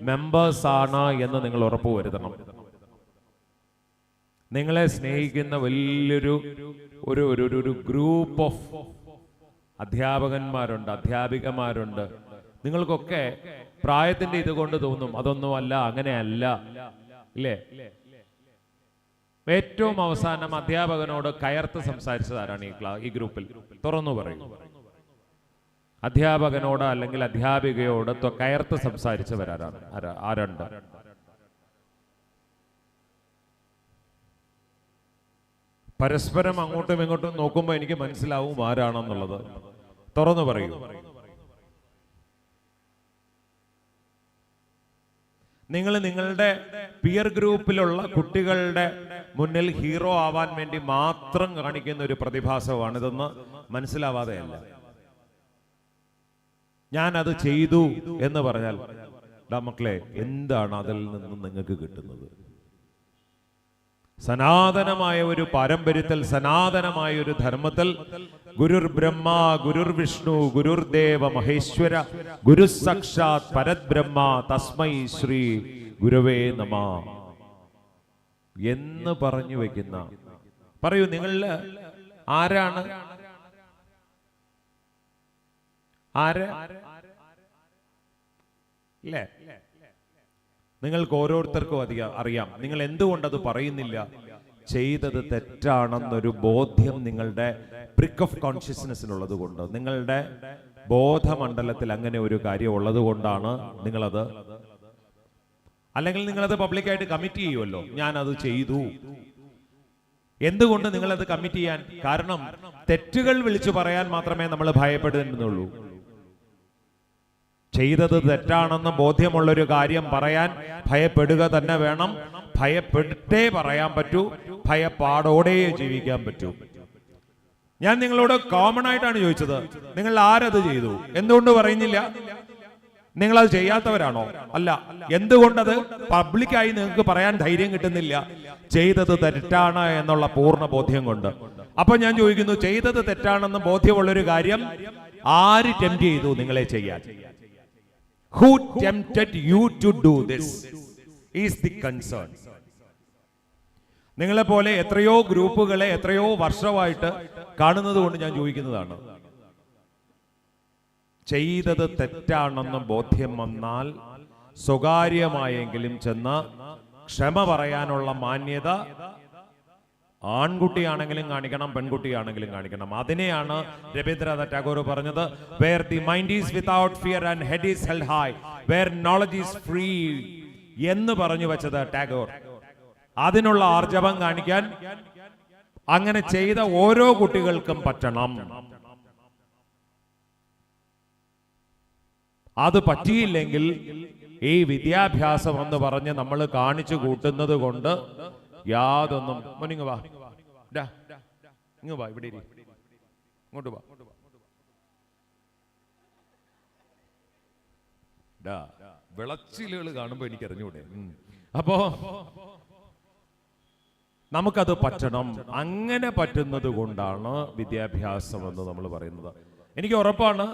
മെമ്പേഴ്സ് ആണ് എന്ന് നിങ്ങൾ ഉറപ്പുവരുത്തണം. നിങ്ങളെ സ്നേഹിക്കുന്ന വലിയൊരു ഒരു ഗ്രൂപ്പ് ഓഫ് അധ്യാപകന്മാരുണ്ട്, അധ്യാപികമാരുണ്ട്. നിങ്ങൾക്കൊക്കെ പ്രായത്തിന്റെ ഇതുകൊണ്ട് തോന്നും അതൊന്നുമല്ല, അങ്ങനെയല്ല, ഇല്ലേ? ഏറ്റവും അവസാനം അധ്യാപകനോട് കയർത്ത് സംസാരിച്ചതാരാണ് ഈ ഗ്രൂപ്പിൽ? തുറന്നു പറയും. അധ്യാപകനോട് അല്ലെങ്കിൽ അധ്യാപികയോട് കയർത്ത് സംസാരിച്ചവരാരാണ്? ആരുണ്ട്? പരസ്പരം അങ്ങോട്ടും ഇങ്ങോട്ടും നോക്കുമ്പോൾ എനിക്ക് മനസ്സിലാവും ആരാണെന്നുള്ളത്. തുറന്നു പറയൂ. നിങ്ങൾ നിങ്ങളുടെ പിയർ ഗ്രൂപ്പിലുള്ള കുട്ടികളുടെ മുന്നിൽ ഹീറോ ആവാൻ വേണ്ടി മാത്രം കാണിക്കുന്ന ഒരു പ്രതിഭാസമാണിതെന്ന് മനസ്സിലാവാതെയല്ല. ഞാൻ അത് ചെയ്തു എന്ന് പറഞ്ഞാൽ, മക്കളെ, എന്താണ് അതിൽ നിന്ന് നിങ്ങൾക്ക് കിട്ടുന്നത്? സനാതനമായ ഒരു പാരമ്പര്യത്തിൽ, സനാതനമായ ഒരു ധർമ്മത്തിൽ ഗുരുർ ബ്രഹ്മ, ഗുരുർ വിഷ്ണു, ഗുരുർ ദേവ മഹേശ്വര, ഗുരു സാക്ഷാത് പരബ്രഹ്മ തസ്മൈ ശ്രീ ഗുരുവേ നമഃ എന്ന് പറഞ്ഞു വെക്കുന്ന, പറയൂ, നിങ്ങളില് ആരാണ്? ഇല്ലേ? നിങ്ങൾക്ക് ഓരോരുത്തർക്കും അറിയാം. നിങ്ങൾ എന്തുകൊണ്ടത് പറയുന്നില്ല? ചെയ്തത് തെറ്റാണെന്നൊരു ബോധ്യം നിങ്ങളുടെ പ്രിക്ക് ഓഫ് കോൺഷ്യസ്നെസ്സിനുള്ളത് കൊണ്ട്, നിങ്ങളുടെ ബോധമണ്ഡലത്തിൽ അങ്ങനെ ഒരു കാര്യം ഉള്ളത് കൊണ്ടാണ് നിങ്ങളത്, അല്ലെങ്കിൽ നിങ്ങളത് പബ്ലിക്കായിട്ട് കമ്മിറ്റ് ചെയ്യുമല്ലോ, ഞാനത് ചെയ്തു. എന്തുകൊണ്ട് നിങ്ങളത് കമ്മിറ്റ് ചെയ്യാൻ? കാരണം തെറ്റുകൾ വിളിച്ചു പറയാൻ മാത്രമേ നമ്മൾ ഭയപ്പെടുന്നുള്ളൂ. ചെയ്തത് തെറ്റാണെന്ന് ബോധ്യമുള്ളൊരു കാര്യം പറയാൻ ഭയപ്പെടുക തന്നെ വേണം. ഭയപ്പെട്ടേ പറയാൻ പറ്റൂ, ഭയപ്പാടോടെ ജീവിക്കാൻ പറ്റൂ. ഞാൻ നിങ്ങളോട് കോമൺ ആയിട്ടാണ് ചോദിച്ചത്, നിങ്ങൾ ആരത് ചെയ്തു? എന്തുകൊണ്ട് പറയുന്നില്ല? നിങ്ങളത് ചെയ്യാത്തവരാണോ? അല്ല. എന്തുകൊണ്ടത് പബ്ലിക്കായി നിങ്ങൾക്ക് പറയാൻ ധൈര്യം കിട്ടുന്നില്ല? ചെയ്തത് തെറ്റാണ് എന്നുള്ള പൂർണ്ണ ബോധ്യം കൊണ്ട്. അപ്പൊ ഞാൻ ചോദിക്കുന്നു, ചെയ്തത് തെറ്റാണെന്ന് ബോധ്യമുള്ളൊരു കാര്യം ആര് ടെംപ്റ്റ് ചെയ്തു നിങ്ങളെ ചെയ്യാൻ? Who tempted you to do this is the concern. നിങ്ങളെ പോലെ എത്രയോ ഗ്രൂപ്പുകളെ എത്രയോ വർഷമായിട്ട് കാണുന്നത് കൊണ്ട് ഞാൻ ചോദിക്കുന്നതാണ്. ചെയ്തത് തെറ്റാണെന്ന് ബോധ്യം വന്നാൽ സ്വകാര്യമായെങ്കിലും ചെന്ന് ക്ഷമ പറയാനുള്ള മാന്യത ആൺകുട്ടിയാണെങ്കിലും കാണിക്കണം, പെൺകുട്ടിയാണെങ്കിലും കാണിക്കണം. അതിനെയാണ് രവീന്ദ്രനാഥ് ടാഗോർ പറഞ്ഞത്, where the mind is without fear and head is held high, where knowledge is free എന്ന് പറഞ്ഞു വെച്ചത് ടാഗോർ. അതിനുള്ള ആർജവം കാണിക്കാൻ അങ്ങനെ ചെയ്ത ഓരോ കുട്ടികൾക്കും പറ്റണം. അത് പറ്റിയില്ലെങ്കിൽ ഈ വിദ്യാഭ്യാസം എന്ന് പറഞ്ഞ് നമ്മൾ കാണിച്ചു കൂട്ടുന്നത് കൊണ്ട് യാതൊന്നും. ഇങ്ങ് വാ, ഇങ്ങ് വാ, ഇവിടെ ഇങ്ങോട്ട് വാ. വിളച്ചിലുകൾ കാണുമ്പോ എനിക്ക് അറിഞ്ഞൂടെ? അപ്പോ നമുക്കത് പറ്റണം. അങ്ങനെ പറ്റുന്നത് കൊണ്ടാണ് വിദ്യാഭ്യാസം എന്ന് നമ്മൾ പറയുന്നത്. എനിക്ക് ഉറപ്പാണ്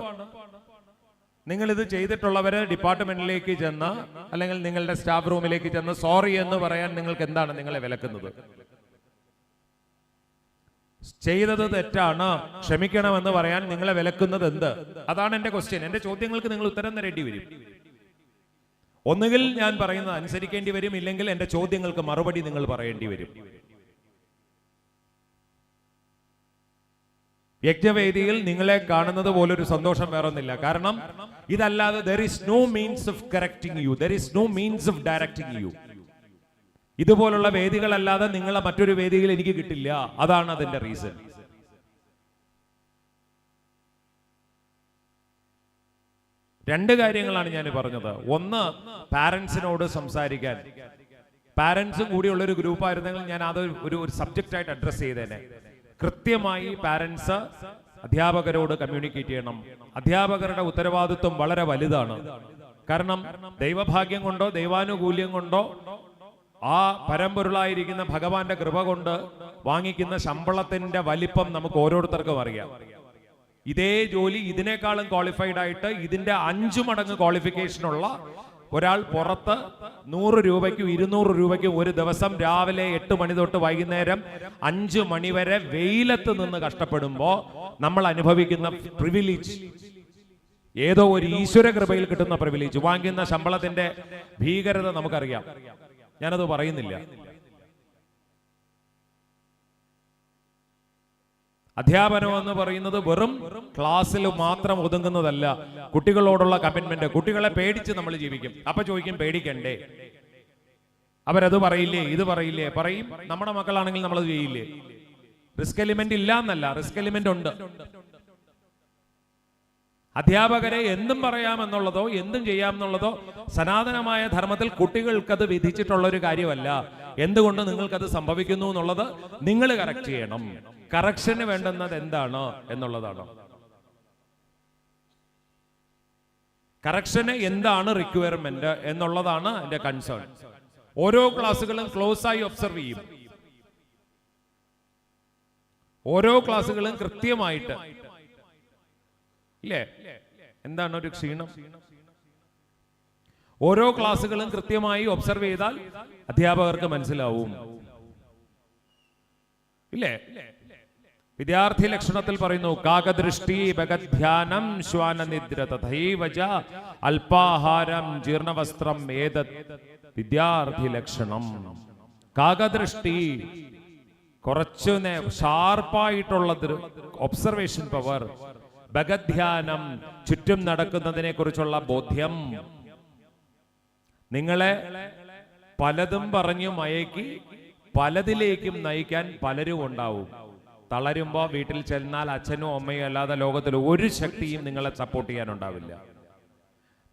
നിങ്ങളിത് ചെയ്തിട്ടുള്ളവര് ഡിപ്പാർട്ട്മെന്റിലേക്ക് ചെന്ന് അല്ലെങ്കിൽ നിങ്ങളുടെ സ്റ്റാഫ് റൂമിലേക്ക് ചെന്ന് സോറി എന്ന് പറയാൻ നിങ്ങൾക്ക് എന്താണ് നിങ്ങളെ വിലക്കുന്നത്? ചെയ്തത് തെറ്റാണ്, ക്ഷമിക്കണമെന്ന് പറയാൻ നിങ്ങളെ വിലക്കുന്നത് എന്ത്? അതാണ് എന്റെ ക്വസ്റ്റ്യൻ. എന്റെ ചോദ്യങ്ങൾക്ക് നിങ്ങൾ ഉത്തരം തരേണ്ടി വരും. ഒന്നുകിൽ ഞാൻ പറയുന്നത് അനുസരിക്കേണ്ടി വരും, ഇല്ലെങ്കിൽ എന്റെ ചോദ്യങ്ങൾക്ക് മറുപടി നിങ്ങൾ പറയേണ്ടി വരും. യജ്ഞവേദിയിൽ നിങ്ങളെ കാണുന്നത് പോലൊരു സന്തോഷം വേറൊന്നില്ല. കാരണം ഇതല്ലാതെ there is no means of correcting you, there is no means of directing you. ഇതുപോലുള്ള വേദികളല്ലാതെ നിങ്ങളെ മറ്റൊരു വേദിയിൽ എനിക്ക് കിട്ടില്ല. അതാണ് അതിന്റെ റീസൺ. രണ്ട് കാര്യങ്ങളാണ് ഞാൻ പറഞ്ഞത്. ഒന്ന്, പാരന്റ്സിനോട് സംസാരിക്കാൻ. പാരന്റ്സും കൂടിയുള്ള ഒരു ഗ്രൂപ്പ് ആയിരുന്നെങ്കിൽ ഞാൻ അത് ഒരു സബ്ജക്റ്റ് ആയിട്ട് അഡ്രസ് ചെയ്തേനെ. കൃത്യമായി പാരന്റ്സ് അധ്യാപകരോട് കമ്മ്യൂണിക്കേറ്റ് ചെയ്യണം. അധ്യാപകരുടെ ഉത്തരവാദിത്വം വളരെ വലുതാണ്. കാരണം ദൈവഭാഗ്യം കൊണ്ടോ ദൈവാനുകൂല്യം കൊണ്ടോ ആ പരമ്പൊരുളായിരിക്കുന്ന ഭഗവാന്റെ കൃപ കൊണ്ട് വാങ്ങിക്കുന്ന ശമ്പളത്തിന്റെ വലിപ്പം നമുക്ക് ഓരോരുത്തർക്കും അറിയാം. ഇതേ ജോലി ഇതിനേക്കാളും ക്വാളിഫൈഡ് ആയിട്ട് ഇതിന്റെ 5 മടങ്ങ് ക്വാളിഫിക്കേഷനുള്ള ഒരാൾ പുറത്ത് 100 രൂപയ്ക്കും 200 രൂപയ്ക്കും ഒരു ദിവസം രാവിലെ 8 മണി തൊട്ട് വൈകുന്നേരം 5 മണി വരെ വെയിലത്ത് നിന്ന് കഷ്ടപ്പെടുമ്പോ നമ്മൾ അനുഭവിക്കുന്ന പ്രിവിലേജ്, ഏതോ ഒരു ഈശ്വര കൃപയിൽ കിട്ടുന്ന പ്രിവിലേജ്, വാങ്ങുന്ന ശമ്പളത്തിന്റെ ഭീകരത നമുക്കറിയാം. ഞാനത് പറയുന്നില്ല. അധ്യാപനം എന്ന് പറയുന്നത് വെറും ക്ലാസ്സിൽ മാത്രം ഒതുങ്ങുന്നതല്ല. കുട്ടികളോടുള്ള കമ്മിറ്റ്മെന്റ്. കുട്ടികളെ പേടിച്ച് നമ്മൾ ജീവിക്കും. അപ്പൊ ചോദിക്കും, പേടിക്കണ്ടേ? അവരത് പറയില്ലേ, ഇത് പറയില്ലേ? പറയും. നമ്മുടെ മക്കളാണെങ്കിൽ നമ്മളത് ചെയ്യില്ലേ? റിസ്ക് എലിമെന്റ് ഇല്ല എന്നല്ല, റിസ്ക് എലിമെന്റ് ഉണ്ട്. അധ്യാപകരെ എന്തും പറയാമെന്നുള്ളതോ എന്തും ചെയ്യാമെന്നുള്ളതോ സനാതനമായ ധർമ്മത്തിൽ കുട്ടികൾക്കത് വിധിച്ചിട്ടുള്ള ഒരു കാര്യമല്ല. എന്തുകൊണ്ട് നിങ്ങൾക്കത് സംഭവിക്കുന്നു എന്നുള്ളത് നിങ്ങൾ കറക്റ്റ് ചെയ്യണം. കറക്ഷന് വേണ്ടുന്നത് എന്താണ് എന്നുള്ളതാണ്. കറക്ഷന് എന്താണ് റിക്വയർമെന്റ് എന്നുള്ളതാണ് എന്റെ കൺസേൺ. ഓരോ ക്ലാസ്സുകളും ക്ലോസ് ആയി ഒബ്സർവ് ചെയ്യും. ഓരോ ക്ലാസ്സുകളും കൃത്യമായിട്ട്. ഇല്ലേ? എന്താണ് ഒരു ക്ഷീണം? ഓരോ ക്ലാസ്സുകളും കൃത്യമായി ഒബ്സർവ് ചെയ്താൽ അധ്യാപകർക്ക് മനസ്സിലാവും. ഇല്ലേ? വിദ്യാർത്ഥി ലക്ഷണത്തിൽ പറയുന്നു, കാകദൃഷ്ടി ഭഗധ്യാനം ശ്വാനനിദ്ര തഥൈവച അല്പാഹാരം ജീർണവസ്ത്രം ഏതത് വിദ്യാർത്ഥി ലക്ഷണം. കാകദൃഷ്ടി, കുറച്ചു ഷാർപ്പായിട്ടുള്ള ഒബ്സർവേഷൻ പവർ. ഭഗധ്യാനം, ചുറ്റും നടക്കുന്നതിനെ കുറിച്ചുള്ള ബോധ്യം. നിങ്ങളെ പലതും പറഞ്ഞു മയക്കി പലതിലേക്കും നയിക്കാൻ പലരും ഉണ്ടാവും. തളരുമ്പോ വീട്ടിൽ ചെന്നാൽ അച്ഛനും അമ്മയും അല്ലാതെ ലോകത്തിൽ ഒരു ശക്തിയും നിങ്ങളെ സപ്പോർട്ട് ചെയ്യാനുണ്ടാവില്ല.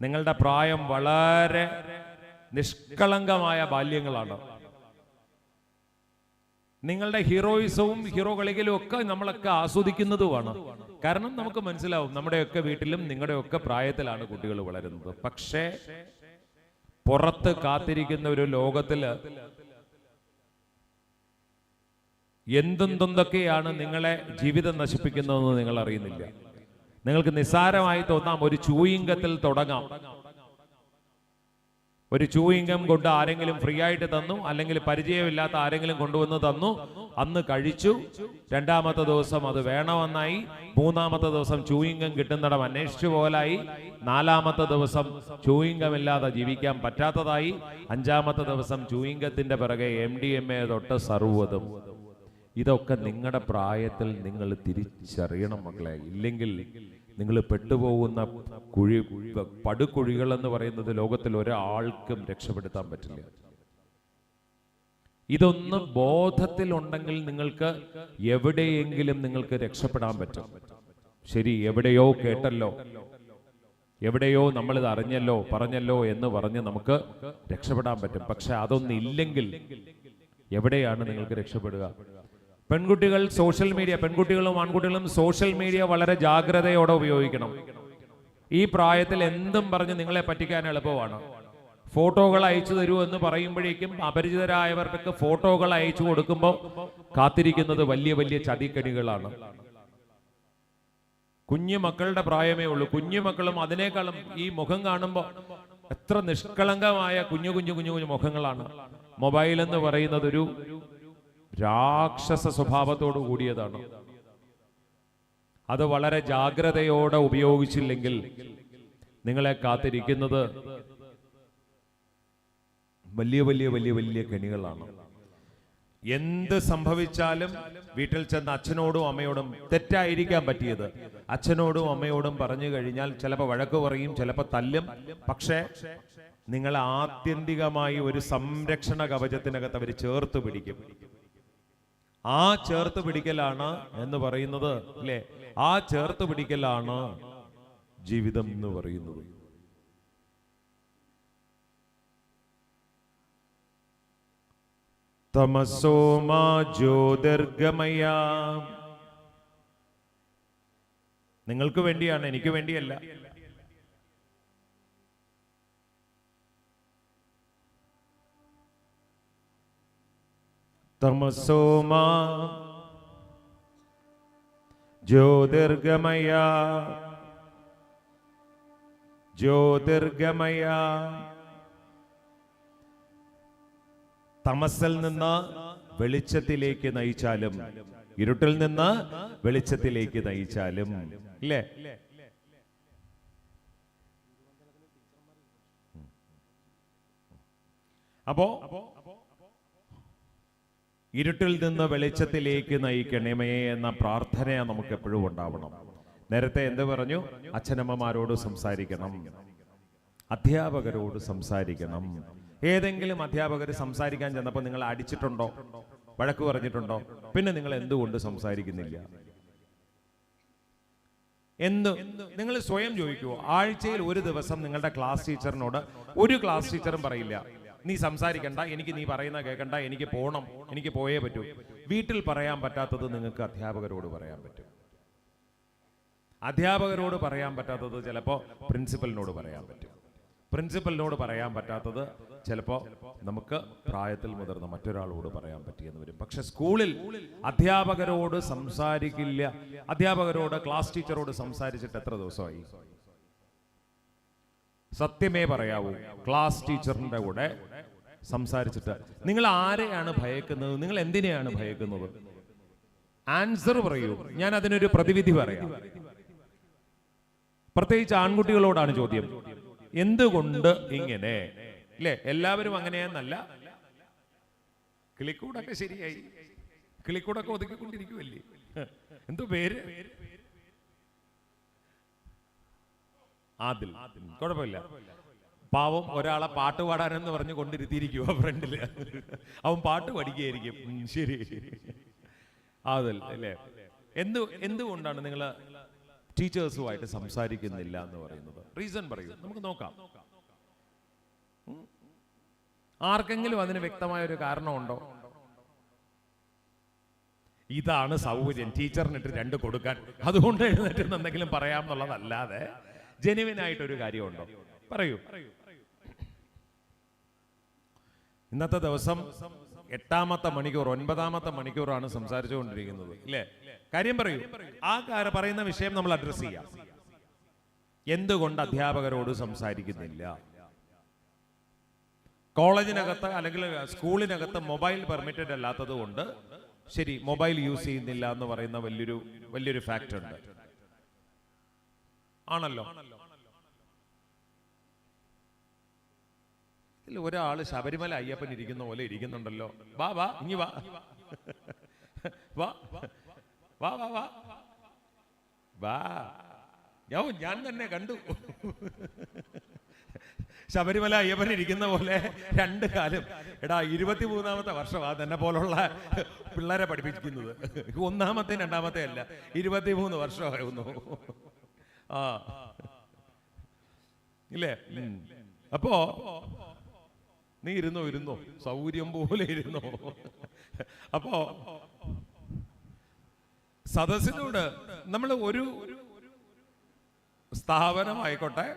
നിങ്ങളുടെ പ്രായം വളരെ നിഷ്കളങ്കമായ ബാല്യങ്ങളാണ്. നിങ്ങളുടെ ഹീറോയിസവും ഹീറോ കളികളും ഒക്കെ നമ്മളൊക്കെ ആസ്വദിക്കുന്നതുമാണ്. കാരണം നമുക്ക് മനസ്സിലാവും നമ്മുടെയൊക്കെ വീട്ടിലും നിങ്ങളുടെയൊക്കെ പ്രായത്തിലാണ് കുട്ടികൾ വളരുന്നത്. പക്ഷേ പുറത്ത് കാത്തിരിക്കുന്ന ഒരു ലോകത്തില് എന്തെന്തൊക്കെയാണ് നിങ്ങളെ ജീവിതം നശിപ്പിക്കുന്നതെന്ന് നിങ്ങൾ അറിയുന്നില്ല. നിങ്ങൾക്ക് നിസ്സാരമായി തോന്നാം, ഒരു ചൂയിങ്കത്തിൽ തുടങ്ങാം. ഒരു ചൂയിങ്കം കൊണ്ട് ആരെങ്കിലും ഫ്രീ ആയിട്ട് തന്നു, അല്ലെങ്കിൽ പരിചയമില്ലാത്ത ആരെങ്കിലും കൊണ്ടുവന്ന് തന്നു, അന്ന് കഴിച്ചു. രണ്ടാമത്തെ ദിവസം അത് വേണമെന്നായി, മൂന്നാമത്തെ ദിവസം ചൂയിങ്കം കിട്ടുന്നിടം അന്വേഷിച്ചു പോലായി, നാലാമത്തെ ദിവസം ചൂയിങ്കം ഇല്ലാതെ ജീവിക്കാൻ പറ്റാത്തതായി, അഞ്ചാമത്തെ ദിവസം ചൂയിങ്കത്തിന്റെ പിറകെ MDMA തൊട്ട് സർവ്വതും. ഇതൊക്കെ നിങ്ങളുടെ പ്രായത്തിൽ നിങ്ങൾ തിരിച്ചറിയണം മക്കളെ. ഇല്ലെങ്കിൽ നിങ്ങൾ പെട്ടുപോകുന്ന പടുകുഴികൾ എന്ന് പറയുന്നത് ലോകത്തിൽ ഒരാൾക്കും രക്ഷപ്പെടുത്താൻ പറ്റില്ല. ഇതൊന്ന് ബോധത്തിലുണ്ടെങ്കിൽ നിങ്ങൾക്ക് എവിടെയെങ്കിലും നിങ്ങൾക്ക് രക്ഷപ്പെടാൻ പറ്റും. ശരി, എവിടെയോ കേട്ടല്ലോ, എവിടെയോ നമ്മളിത് അറിഞ്ഞല്ലോ പറഞ്ഞല്ലോ എന്ന് പറഞ്ഞ് നമുക്ക് രക്ഷപ്പെടാൻ പറ്റും. പക്ഷെ അതൊന്നില്ലെങ്കിൽ എവിടെയാണ് നിങ്ങൾക്ക് രക്ഷപ്പെടുക? പെൺകുട്ടികൾ സോഷ്യൽ മീഡിയ, പെൺകുട്ടികളും ആൺകുട്ടികളും സോഷ്യൽ മീഡിയ വളരെ ജാഗ്രതയോടെ ഉപയോഗിക്കണം. ഈ പ്രായത്തിൽ എന്തും പറഞ്ഞ് നിങ്ങളെ പറ്റിക്കാൻ എളുപ്പമാണ്. ഫോട്ടോകൾ അയച്ചു തരൂ എന്ന് പറയുമ്പോഴേക്കും അപരിചിതരായവർക്ക് ഫോട്ടോകൾ അയച്ചു കൊടുക്കുമ്പോൾ കാത്തിരിക്കുന്നത് വലിയ വലിയ ചതിക്കണികളാണ്. കുഞ്ഞു മക്കളുടെ പ്രായമേ ഉള്ളൂ. കുഞ്ഞു മക്കളും അതിനേക്കാളും ഈ മുഖം കാണുമ്പോൾ എത്ര നിഷ്കളങ്കമായ കുഞ്ഞു കുഞ്ഞു കുഞ്ഞു കുഞ്ഞു മുഖങ്ങളാണ്. മൊബൈൽ എന്ന് പറയുന്നത് ഒരു രാക്ഷസ സ്വഭാവത്തോടു കൂടിയതാണ്. അത് വളരെ ജാഗ്രതയോടെ ഉപയോഗിച്ചില്ലെങ്കിൽ നിങ്ങളെ കാത്തിരിക്കുന്നത് വലിയ വലിയ വലിയ വലിയ കെണികളാണ്. എന്ത് സംഭവിച്ചാലും വീട്ടിൽ ചെന്ന് അച്ഛനോടും അമ്മയോടും, തെറ്റായിരിക്കാൻ പറ്റിയത്, അച്ഛനോടും അമ്മയോടും പറഞ്ഞു കഴിഞ്ഞാൽ ചിലപ്പോൾ വഴക്ക് പറയും, ചിലപ്പോൾ തല്ലും. പക്ഷേ നിങ്ങൾ ആത്യന്തികമായി ഒരു സംരക്ഷണ കവചത്തിനകത്ത് അവർ ചേർത്ത് പിടിക്കും. ആ ചേർത്ത് പിടിക്കലാണ് എന്ന് പറയുന്നത് അല്ലേ? ആ ചേർത്ത് പിടിക്കലാണ് ജീവിതം എന്ന് പറയുന്നത്. തമസോമാ ജ്യോതിർഗമയ. നിങ്ങൾക്ക് വേണ്ടിയാണ്, എനിക്ക് വേണ്ടിയല്ല. തമസോമാ ജ്യോതിർഗമയ ജ്യോതിർഗമയ. തമസിൽ നിന്ന് വെളിച്ചത്തിലേക്ക് നയിച്ചാലും, ഇരുട്ടിൽ നിന്ന് വെളിച്ചത്തിലേക്ക് നയിച്ചാലും, ഇല്ലേ? അപ്പോ ഇരുട്ടിൽ നിന്ന് വെളിച്ചത്തിലേക്ക് നയിക്കണമേ എന്ന പ്രാർത്ഥന നമുക്ക് എപ്പോഴും ഉണ്ടാവണം. നേരത്തെ എന്ത് പറഞ്ഞു? അച്ഛനമ്മമാരോട് സംസാരിക്കണം, അധ്യാപകരോട് സംസാരിക്കണം. ഏതെങ്കിലും അധ്യാപകർ സംസാരിക്കാൻ ചെന്നപ്പോൾ നിങ്ങൾ അടിച്ചിട്ടുണ്ടോ, വഴക്ക് പറഞ്ഞിട്ടുണ്ടോ? പിന്നെ നിങ്ങൾ എന്തുകൊണ്ട് സംസാരിക്കുന്നില്ല? നിങ്ങൾ സ്വയം ചോദിക്കുവോ? ആഴ്ചയിൽ ഒരു ദിവസം നിങ്ങളുടെ ക്ലാസ് ടീച്ചറിനോട് ഒരു ക്ലാസ് ടീച്ചറും പറയില്ല നീ സംസാരിക്കണ്ട, എനിക്ക് നീ പറയുന്ന കേൾക്കണ്ട, എനിക്ക് പോകണം, എനിക്ക് പോയേ പറ്റൂ. വീട്ടിൽ പറയാൻ പറ്റാത്തത് നിങ്ങൾക്ക് അധ്യാപകരോട് പറയാൻ പറ്റും. അധ്യാപകരോട് പറയാൻ പറ്റാത്തത് ചിലപ്പോൾ പ്രിൻസിപ്പലിനോട് പറയാൻ പറ്റും. പ്രിൻസിപ്പലിനോട് പറയാൻ പറ്റാത്തത് ചിലപ്പോൾ നമുക്ക് പ്രായത്തിൽ മുതിർന്ന മറ്റൊരാളോട് പറയാൻ പറ്റിയെന്ന് വരും. പക്ഷെ സ്കൂളിൽ അധ്യാപകരോട് സംസാരിക്കില്ല. അധ്യാപകരോട്, ക്ലാസ് ടീച്ചറോട് സംസാരിച്ചിട്ട് എത്ര ദിവസമായി? സത്യമേ പറയാവൂ. ക്ലാസ് ടീച്ചറിന്റെ കൂടെ സംസാരിച്ചിട്ട് നിങ്ങൾ ആരെയാണ് ഭയക്കുന്നത്? നിങ്ങൾ എന്തിനെയാണ് ഭയക്കുന്നത്? ആൻസർ പറയൂ. ഞാൻ അതിനൊരു പ്രതിവിധി പറയാം. പ്രത്യേകിച്ച് ആൺകുട്ടികളോടാണ് ചോദ്യം. എന്തുകൊണ്ട് ഇങ്ങനെ? അല്ലേ? എല്ലാവരും അങ്ങനെയെന്നല്ല. കിളിക്കൂടൊക്കെ ശരിയായി, കിളിക്കൂടൊക്കെ ഒതുക്കിക്കൊണ്ടിരിക്കുമല്ലേ? എന്തോ പേര്? ആദിൽ. കുഴപ്പമില്ല. പാവം ഒരാളെ പാട്ട് പാടാനെന്ന് പറഞ്ഞു കൊണ്ടിരുത്തിയിരിക്കുക ഫ്രണ്ടില്. അവൻ പാട്ട് പഠിക്കുകയായിരിക്കും. ശരി, ആദിൽ അല്ലേ? എന്തുകൊണ്ടാണ് നിങ്ങൾ ടീച്ചേഴ്സുമായിട്ട് സംസാരിക്കുന്നില്ല എന്ന് പറയുന്നത്? റീസൺ പറയൂ, നമുക്ക് നോക്കാം. ആർക്കെങ്കിലും അതിന് വ്യക്തമായ ഒരു കാരണമുണ്ടോ? ഇതാണ് സൗകര്യം, ടീച്ചറിനിട്ട് 2 കൊടുക്കാൻ, അതുകൊണ്ട് എഴുന്നേറ്റ് എന്തെങ്കിലും പറയാമെന്നുള്ളതല്ലാതെ ജെനുവിനായിട്ടൊരു കാര്യമുണ്ടോ? പറയൂ. ഇന്നത്തെ ദിവസം 8ാമത്തെ മണിക്കൂർ 9ാമത്തെ മണിക്കൂറാണ് സംസാരിച്ചുകൊണ്ടിരിക്കുന്നത്, ഇല്ലേ? കാര്യം പറയൂ. ആ പറയുന്ന വിഷയം നമ്മൾ അഡ്രസ് ചെയ്യാം. എന്തുകൊണ്ട് അധ്യാപകരോട് സംസാരിക്കുന്നില്ല? കോളേജിനകത്ത് അല്ലെങ്കിൽ സ്കൂളിനകത്ത് മൊബൈൽ പെർമിറ്റഡ് അല്ലാത്തത് കൊണ്ട് ശരി, മൊബൈൽ യൂസ് ചെയ്യുന്നില്ല എന്ന് പറയുന്ന വലിയൊരു ഫാക്ട് ഉണ്ട്, ആണല്ലോ. ഒരാള് ശബരിമല അയ്യപ്പൻ ഇരിക്കുന്ന പോലെ ഇരിക്കുന്നുണ്ടല്ലോ. വാ വാ ഇനി വാ വാ വാ വാ വാ വാ ഞാൻ തന്നെ കണ്ടു. ശബരിമല അയ്യപ്പൻ ഇരിക്കുന്ന പോലെ 2 കാലം. എടാ 23ാമത്തെ വർഷമാ തന്നെ പോലുള്ള പിള്ളേരെ പഠിപ്പിക്കുന്നത്. 1ാമത്തെ 2ാമത്തെ അല്ല, 23 വർഷമായിരുന്നു. ആ ഇല്ലേ? അപ്പോ നീ ഇരുന്നോ, സൗകര്യം പോലെ ഇരുന്നോ. അപ്പോ സദസ്സിനോട് നമ്മൾ ഒരു സ്ഥാപനമായിക്കോട്ടെ,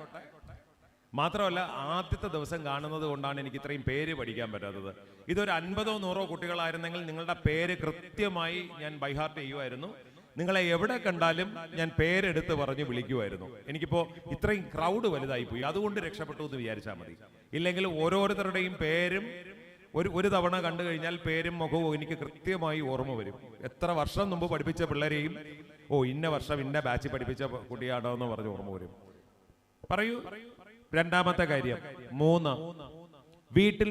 മാത്രമല്ല ആദ്യത്തെ ദിവസം കാണുന്നത് കൊണ്ടാണ് എനിക്ക് ഇത്രയും പേര് പഠിക്കാൻ പറ്റാത്തത്. ഇതൊരു 50ഓ 100ഓ കുട്ടികളായിരുന്നെങ്കിൽ നിങ്ങളുടെ പേര് കൃത്യമായി ഞാൻ ബൈഹാർട്ട് ചെയ്യുമായിരുന്നു. നിങ്ങളെ എവിടെ കണ്ടാലും ഞാൻ പേരെടുത്ത് പറഞ്ഞ് വിളിക്കുമായിരുന്നു. എനിക്കിപ്പോ ഇത്രയും ക്രൗഡ് വലുതായി പോയി, അതുകൊണ്ട് രക്ഷപ്പെട്ടു എന്ന് വിചാരിച്ചാൽ മതി. ഇല്ലെങ്കിൽ ഓരോരുത്തരുടെയും പേരും ഒരു തവണ കണ്ടു കഴിഞ്ഞാൽ പേരും മുഖവും എനിക്ക് കൃത്യമായി ഓർമ്മ വരും. എത്ര വർഷം മുമ്പ് പഠിപ്പിച്ച പിള്ളേരെയും ഇന്ന വർഷം ഇന്ന ബാച്ച് പഠിപ്പിച്ച കുട്ടിയാണോ എന്ന് പറഞ്ഞ് ഓർമ്മ വരും. പറയൂ. 2ാമത്തെ കാര്യം. 3, വീട്ടിൽ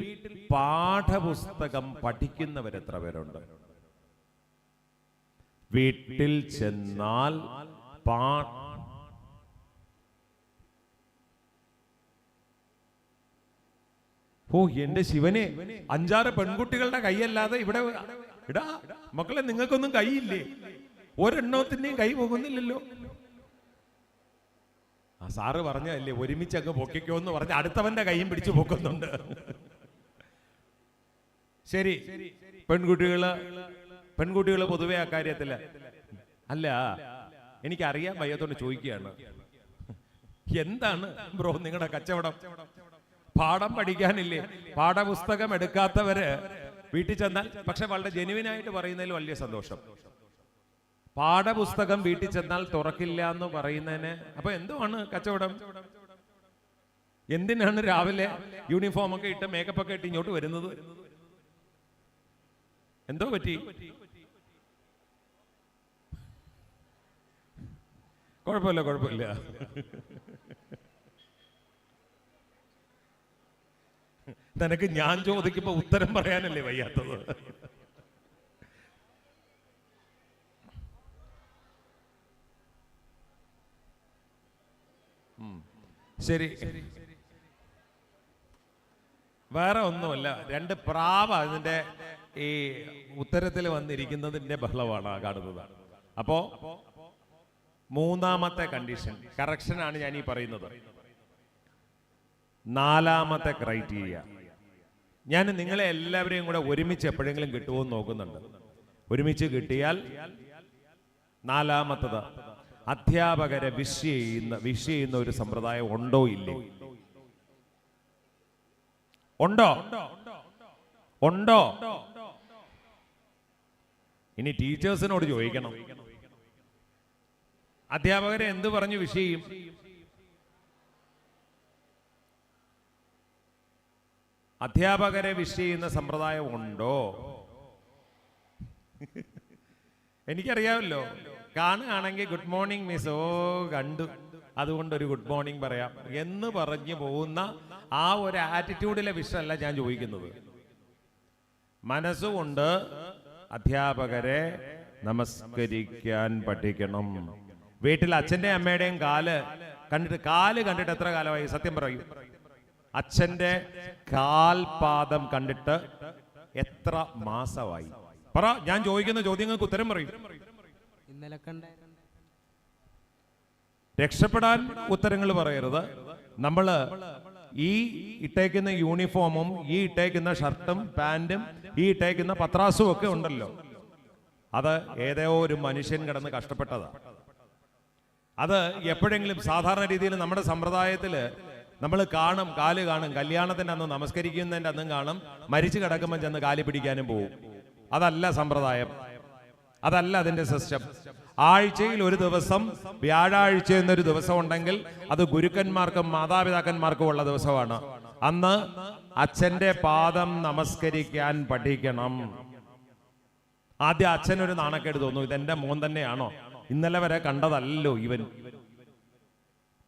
പാഠപുസ്തകം പഠിക്കുന്നവരെത്ര പേരുണ്ട്? വീട്ടിൽ ചെന്നാൽ എന്റെ ശിവനെ, 5-6 പെൺകുട്ടികളുടെ കൈയല്ലാതെ ഇവിടെ ഇടാ മക്കളെ, നിങ്ങൾക്കൊന്നും കൈയില്ലേ? ഒരെണ്ണത്തിന്റെയും കൈ പോകുന്നില്ലല്ലോ. ആ സാറ് പറഞ്ഞല്ലേ ഒരുമിച്ച് അങ്ങ് പൊക്കിക്കോ എന്ന് പറഞ്ഞ് അടുത്തവന്റെ കൈയും പിടിച്ചു പൊക്കുന്നുണ്ട്. ശരി, പെൺകുട്ടികള് പൊതുവെ ആ കാര്യത്തില് അല്ല, എനിക്കറിയാൻ വയ്യാത്തോണ്ട് ചോദിക്കുകയാണ്. എന്താണ് ബ്രോ നിങ്ങളുടെ കച്ചവടം? പാഠം പഠിക്കാനില്ലേ? പാഠപുസ്തകം എടുക്കാത്തവര് വീട്ടിൽ ചെന്നാൽ, പക്ഷെ വളരെ ജെനുവിനായിട്ട് പറയുന്നതിൽ വലിയ സന്തോഷം. പാഠപുസ്തകം വീട്ടിൽ ചെന്നാൽ തുറക്കില്ല എന്ന് പറയുന്നതിന് അപ്പൊ എന്തുവാണ് കച്ചവടം? എന്തിനാണ് രാവിലെ യൂണിഫോം ഒക്കെ ഇട്ട് മേക്കപ്പ് ഒക്കെ ഇട്ട് ഇങ്ങോട്ട് വരുന്നത്? എന്തോ പറ്റി? കുഴപ്പമില്ല. നിനക്ക് ഞാൻ ചോദിക്കുമ്പോ ഉത്തരം പറയാനല്ലേ വയ്യാത്തത്? ശരി, വേറെ ഒന്നുമല്ല, 2 പ്രാവ് അതിന്റെ ഈ ഉത്തരത്തിൽ വന്നിരിക്കുന്നതിന്റെ ബഹളമാണ് കാണുന്നത്. അപ്പോ 3ാമത്തെ കണ്ടീഷൻ, കറക്ഷനാണ് ഞാൻ ഈ പറയുന്നത്. 4ാമത്തെ ക്രൈറ്റീരിയ, ഞാൻ നിങ്ങളെ എല്ലാവരെയും കൂടെ ഒരുമിച്ച് എപ്പോഴെങ്കിലും കിട്ടുമോ എന്ന് നോക്കുന്നുണ്ട്. ഒരുമിച്ച് കിട്ടിയാൽ 4ാമത്തത്, അധ്യാപകരെ വിഷ് ചെയ്യുന്ന ഒരു സമ്പ്രദായം ഉണ്ടോ ഇല്ലേ? ഉണ്ടോ? ഇനി ടീച്ചേഴ്സിനോട് ചോദിക്കണം, അധ്യാപകരെ എന്ത് പറഞ്ഞു വിഷ് ചെയ്യും? അധ്യാപകരെ വിഷ് ചെയ്യുന്ന സമ്പ്രദായം ഉണ്ടോ? എനിക്കറിയാമല്ലോ, കാണുകയാണെങ്കിൽ ഗുഡ് മോർണിംഗ് മിസ്, കണ്ടു, അതുകൊണ്ടൊരു ഗുഡ് മോർണിംഗ് പറയാം എന്ന് പറഞ്ഞു പോകുന്ന ആ ഒരു ആറ്റിറ്റ്യൂഡിലെ വിഷയമല്ല ഞാൻ ചോദിക്കുന്നത്. മനസ്സുകൊണ്ട് അധ്യാപകരെ നമസ്കരിക്കാൻ പഠിക്കണം. വീട്ടിൽ അച്ഛന്റെ അമ്മയുടെയും കാല് കണ്ടിട്ട് എത്ര കാലമായി? സത്യം പറയൂ, അച്ഛന്റെ കാൽപാദം കണ്ടിട്ട് എത്ര മാസമായി? പറ, ഞാൻ ചോദിക്കുന്ന ചോദ്യങ്ങൾക്ക് ഉത്തരം പറയും. ഇന്നലെ രക്ഷപ്പെടാൻ ഉത്തരങ്ങൾ പറയരുത്. നമ്മൾ ഈ ഇട്ടേക്കുന്ന യൂണിഫോമും ഈ ഇട്ടേക്കുന്ന ഷർട്ടും പാൻറ്റും ഈ ഇട്ടേക്കുന്ന പത്രാസും ഒക്കെ ഉണ്ടല്ലോ, അത് ഏതോ ഒരു മനുഷ്യൻ കിടന്ന് കഷ്ടപ്പെട്ടതാണ്. അത് എപ്പോഴെങ്കിലും സാധാരണ രീതിയിൽ നമ്മുടെ സമ്പ്രദായത്തിൽ നമ്മൾ കാണും, കാല് കാണും, കല്യാണത്തിൻ്റെ അന്ന് നമസ്കരിക്കുന്നതിൻ്റെ അന്നും കാണും, മരിച്ചു കിടക്കുമ്പോൾ ചെന്ന് കാല് പിടിക്കാനും പോവും. അതല്ല സമ്പ്രദായം, അതല്ല അതിൻ്റെ സിസ്റ്റം. ആഴ്ചയിൽ ഒരു ദിവസം, വ്യാഴാഴ്ച എന്നൊരു ദിവസം ഉണ്ടെങ്കിൽ അത് ഗുരുക്കന്മാർക്കും മാതാപിതാക്കന്മാർക്കും ഉള്ള ദിവസമാണ്. അന്ന് അച്ഛൻ്റെ പാദം നമസ്കരിക്കാൻ പഠിക്കണം. ആദ്യം അച്ഛനൊരു നാണക്കേട് തോന്നും, ഇതെന്റെ മോൻ തന്നെയാണോ, ഇന്നലെ വരെ കണ്ടതല്ലോ ഇവൻ.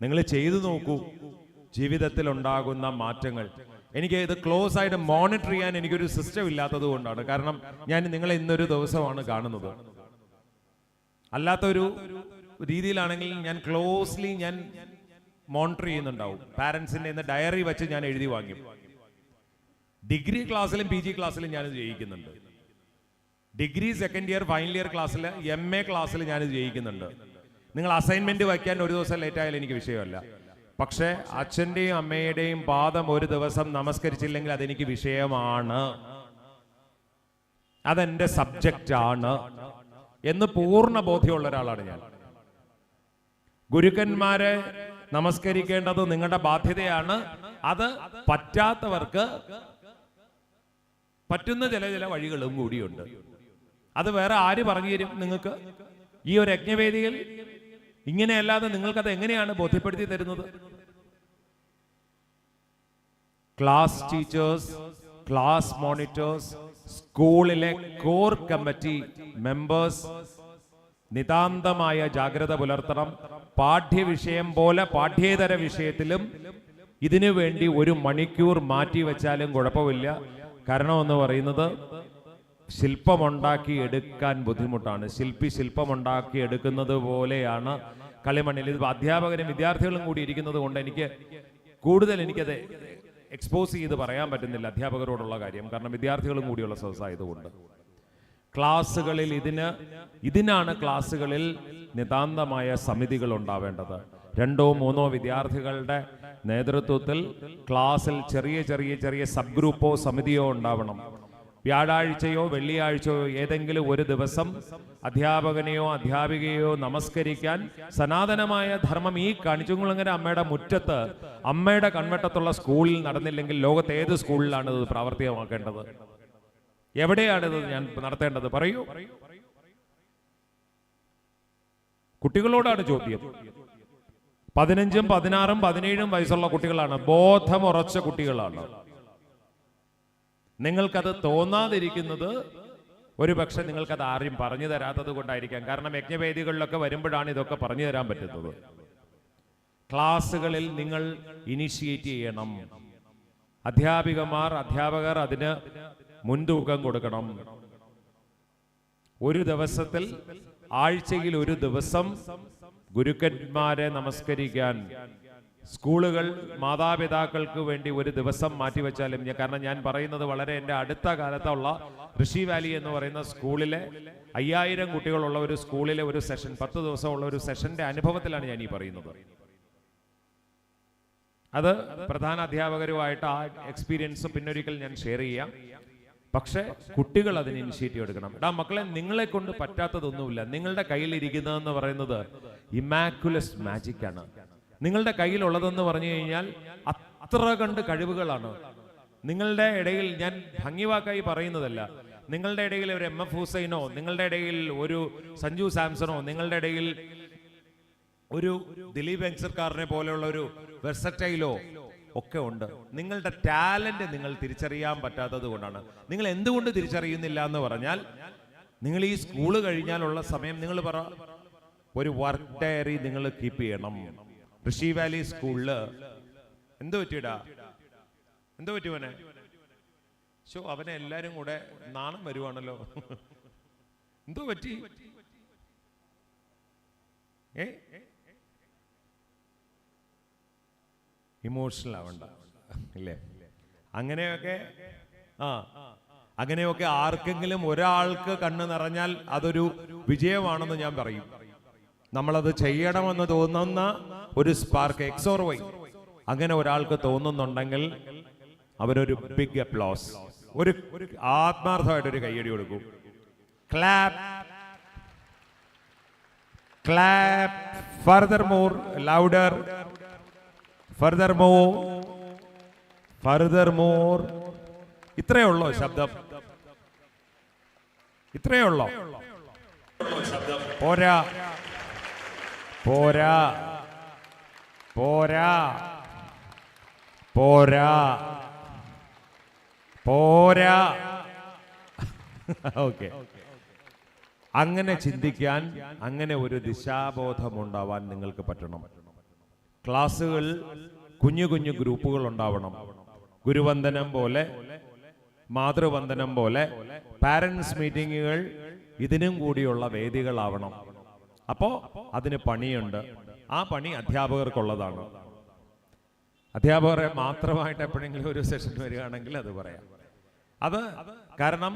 നിങ്ങൾ ചെയ്തു നോക്കൂ ജീവിതത്തിൽ ഉണ്ടാകുന്ന മാറ്റങ്ങൾ. എനിക്ക് ഇത് ക്ലോസ് ആയിട്ട് മോണിറ്റർ ചെയ്യാൻ എനിക്കൊരു സിസ്റ്റം ഇല്ലാത്തത് കൊണ്ടാണ്. കാരണം ഞാൻ നിങ്ങളെ ഇന്നൊരു ദിവസമാണ് കാണുന്നത്. അല്ലാത്തൊരു രീതിയിലാണെങ്കിൽ ഞാൻ ക്ലോസ്ലി ഞാൻ മോണിറ്റർ ചെയ്യുന്നുണ്ടാവും. പാരൻസിന്റെ ഇന്ന് ഡയറി വെച്ച് ഞാൻ എഴുതി വാങ്ങും. ഡിഗ്രി ക്ലാസ്സിലും PG ക്ലാസ്സിലും ഞാനിത് ചെയ്യിക്കുന്നുണ്ട്. Degree second year final year ക്ലാസ്സിൽ MA ക്ലാസ്സിൽ ഞാനിത് ചെയ്യിക്കുന്നുണ്ട്. നിങ്ങൾ അസൈൻമെന്റ് വയ്ക്കാൻ ഒരു ദിവസം ലേറ്റ് ആയാലും എനിക്ക് വിഷയമല്ല. പക്ഷേ അച്ഛൻ്റെയും അമ്മയുടെയും പാദം ഒരു ദിവസം നമസ്കരിച്ചില്ലെങ്കിൽ അതെനിക്ക് വിഷയമാണ്, അതെന്റെ സബ്ജക്റ്റാണ് എന്ന് പൂർണ്ണ ബോധ്യമുള്ള ഒരാളാണ് ഞാൻ. ഗുരുക്കന്മാരെ നമസ്കരിക്കേണ്ടത് നിങ്ങളുടെ ബാധ്യതയാണ്. അത് പറ്റാത്തവർക്ക് പറ്റുന്ന ചില വഴികളും കൂടിയുണ്ട്. അത് വേറെ ആര് പറഞ്ഞു തരും നിങ്ങൾക്ക്? ഈ ഒരു യജ്ഞവേദിയിൽ ഇങ്ങനെയല്ലാതെ നിങ്ങൾക്കത് എങ്ങനെയാണ് ബോധ്യപ്പെടുത്തി തരുന്നത്? ക്ലാസ് ടീച്ചേഴ്സ്, ക്ലാസ് മോണിറ്റേഴ്സ്, സ്കൂളിലെ കോർ കമ്മിറ്റി മെമ്പേഴ്സ് നിതാന്തമായ ജാഗ്രത പുലർത്തണം. പാഠ്യവിഷയം പോലെ പാഠ്യേതര വിഷയത്തിലും ഇതിനു വേണ്ടി 1 മണിക്കൂർ മാറ്റി വെച്ചാലും കുഴപ്പമില്ല. കാരണം എന്ന് പറയുന്നത് ശില്പമുണ്ടാക്കി എടുക്കാൻ ബുദ്ധിമുട്ടാണ്. ശില്പി ശില്പമുണ്ടാക്കി എടുക്കുന്നത് പോലെയാണ് കളിമണ്ണിൽ. ഇത് അധ്യാപകരും വിദ്യാർത്ഥികളും കൂടി ഇരിക്കുന്നത് കൊണ്ട് എനിക്ക് കൂടുതൽ എനിക്കത് എക്സ്പോസ് ചെയ്ത് പറയാൻ പറ്റുന്നില്ല അധ്യാപകരോടുള്ള കാര്യം. കാരണം വിദ്യാർത്ഥികളും കൂടിയുള്ള സദസ്സായതുകൊണ്ട് ക്ലാസ്സുകളിൽ ഇതിനാണ് ക്ലാസ്സുകളിൽ നിതാന്തമായ സമിതികൾ ഉണ്ടാവേണ്ടത്. 2 or 3 വിദ്യാർത്ഥികളുടെ നേതൃത്വത്തിൽ ക്ലാസ്സിൽ ചെറിയ സബ് ഗ്രൂപ്പോ സമിതിയോ ഉണ്ടാവണം. വ്യാഴാഴ്ചയോ വെള്ളിയാഴ്ചയോ ഏതെങ്കിലും ഒരു ദിവസം അധ്യാപകനെയോ അധ്യാപികയോ നമസ്കരിക്കാൻ സനാതനമായ ധർമ്മം ഈ കണിച്ചുകുളങ്ങര അമ്മയുടെ മുറ്റത്ത്, അമ്മയുടെ കൺവെട്ടത്തുള്ള സ്കൂളിൽ നടന്നില്ലെങ്കിൽ ലോകത്ത് ഏത് സ്കൂളിലാണ് ഇത് പ്രാവർത്തികമാക്കേണ്ടത്? എവിടെയാണിത് ഞാൻ നടത്തേണ്ടത്? പറയൂ. കുട്ടികളോടാണ് ചോദ്യം. 15, 16, 17 വയസ്സുള്ള കുട്ടികളാണ്, ബോധമുറച്ച കുട്ടികളാണ്. നിങ്ങൾക്കത് തോന്നാതിരിക്കുന്നത് ഒരു പക്ഷെ നിങ്ങൾക്കത് ആരും പറഞ്ഞു തരാത്തത് കൊണ്ടായിരിക്കാം. കാരണം യജ്ഞവേദികളിലൊക്കെ വരുമ്പോഴാണ് ഇതൊക്കെ പറഞ്ഞു തരാൻ പറ്റുന്നത്. ക്ലാസ്സുകളിൽ നിങ്ങൾ ഇനിഷ്യേറ്റ് ചെയ്യണം. അധ്യാപകർ അതിന് മുൻതൂക്കം കൊടുക്കണം. ഒരു ദിവസത്തിൽ, ആഴ്ചയിൽ ഒരു ദിവസം ഗുരുക്കന്മാരെ നമസ്കരിക്കാൻ സ്കൂളുകൾ മാതാപിതാക്കൾക്ക് വേണ്ടി ഒരു ദിവസം മാറ്റിവെച്ചാലും, കാരണം ഞാൻ പറയുന്നത് വളരെ എൻ്റെ അടുത്ത കാലത്തുള്ള ഋഷി വാലി എന്ന് പറയുന്ന സ്കൂളിലെ 5000 കുട്ടികളുള്ള ഒരു സ്കൂളിലെ ഒരു സെഷൻ, 10 ദിവസമുള്ള ഒരു സെഷന്റെ അനുഭവത്തിലാണ് ഞാൻ ഈ പറയുന്നത്. അത് പ്രധാന അധ്യാപകരുമായിട്ട് ആ എക്സ്പീരിയൻസ് പിന്നൊരിക്കൽ ഞാൻ ഷെയർ ചെയ്യാം. പക്ഷെ കുട്ടികൾ അതിന് ഇനിഷ്യേറ്റീവ് എടുക്കണം. മക്കളെ, നിങ്ങളെ കൊണ്ട് പറ്റാത്തതൊന്നുമില്ല. നിങ്ങളുടെ കയ്യിലിരിക്കുന്നതെന്ന് പറയുന്നത് ഇമാക്കുലസ് മാജിക് ആണ്. നിങ്ങളുടെ കയ്യിലുള്ളതെന്ന് പറഞ്ഞു കഴിഞ്ഞാൽ അത്ര കണ്ട് കഴിവുകളാണ്. നിങ്ങളുടെ ഇടയിൽ, ഞാൻ ഭംഗിവാക്കായി പറയുന്നതല്ല, നിങ്ങളുടെ ഇടയിൽ ഒരു MF ഹുസൈനോ, നിങ്ങളുടെ ഇടയിൽ ഒരു സഞ്ജു സാംസണോ, നിങ്ങളുടെ ഇടയിൽ ഒരു ദിലീപ് വെങ്സർക്കാരനെ പോലെയുള്ള ഒരു വെർസറ്റൈലോ ഒക്കെ ഉണ്ട്. നിങ്ങളുടെ ടാലന്റ് നിങ്ങൾ തിരിച്ചറിയാൻ പറ്റാത്തത് കൊണ്ടാണ്. നിങ്ങൾ എന്തുകൊണ്ട് തിരിച്ചറിയുന്നില്ല എന്ന് പറഞ്ഞാൽ, നിങ്ങൾ ഈ സ്കൂള് കഴിഞ്ഞാലുള്ള സമയം നിങ്ങൾ ഒരു വർക്ക് ഡയറി നിങ്ങൾ കീപ്പ് ചെയ്യണം. ഋഷി വാലി സ്കൂളില് എന്ത് പറ്റിയിടാ, എന്ത് പറ്റുവനെ? അവനെ എല്ലാരും കൂടെ നാണം വരുവാണല്ലോ. എന്തോ പറ്റി? ഇമോഷണൽ ആവണ്ട ഇല്ലേ? അങ്ങനെയൊക്കെ ആർക്കെങ്കിലും ഒരാൾക്ക് കണ്ണ് നിറഞ്ഞാൽ അതൊരു വിജയമാണെന്ന് ഞാൻ പറയും. നമ്മളത് ചെയ്യണമെന്ന് തോന്നുന്ന ഒരു സ്പാർക്ക് എക്സ് ഓർ വൈ അങ്ങനെ ഒരാൾക്ക് തോന്നുന്നുണ്ടെങ്കിൽ അവരൊരു ബിഗ് അപ്ലോസ്, ഒരു ആത്മാർത്ഥമായിട്ടൊരു കയ്യടി കൊടുക്കും. Clap, clap, furthermore, louder, furthermore, furthermore. ഇത്രയേ ഉള്ളോ ശബ്ദം? ഇത്രയേ ഉള്ളോ? പോരാ, പോരാ, പോരാ, പോരാ, പോരാ. ഓക്കെ. അങ്ങനെ ചിന്തിക്കാൻ, അങ്ങനെ ഒരു ദിശാബോധമുണ്ടാവാൻ നിങ്ങൾക്ക് പറ്റണം. ക്ലാസ്സുകൾ കുഞ്ഞു കുഞ്ഞു ഗ്രൂപ്പുകൾ ഉണ്ടാവണം. ഗുരുവന്ദനം പോലെ, മാതൃവന്ദനം പോലെ പാരന്റ്സ് മീറ്റിങ്ങുകൾ ഇതിനും കൂടിയുള്ള വേദികളാവണം. അപ്പോ അതിന് പണിയുണ്ട്. ആ പണി അധ്യാപകർക്കുള്ളതാണ്. അധ്യാപകരെ മാത്രമായിട്ട് എപ്പോഴെങ്കിലും ഒരു സെഷൻ വരികയാണെങ്കിൽ അത് പറയാം. അത് കാരണം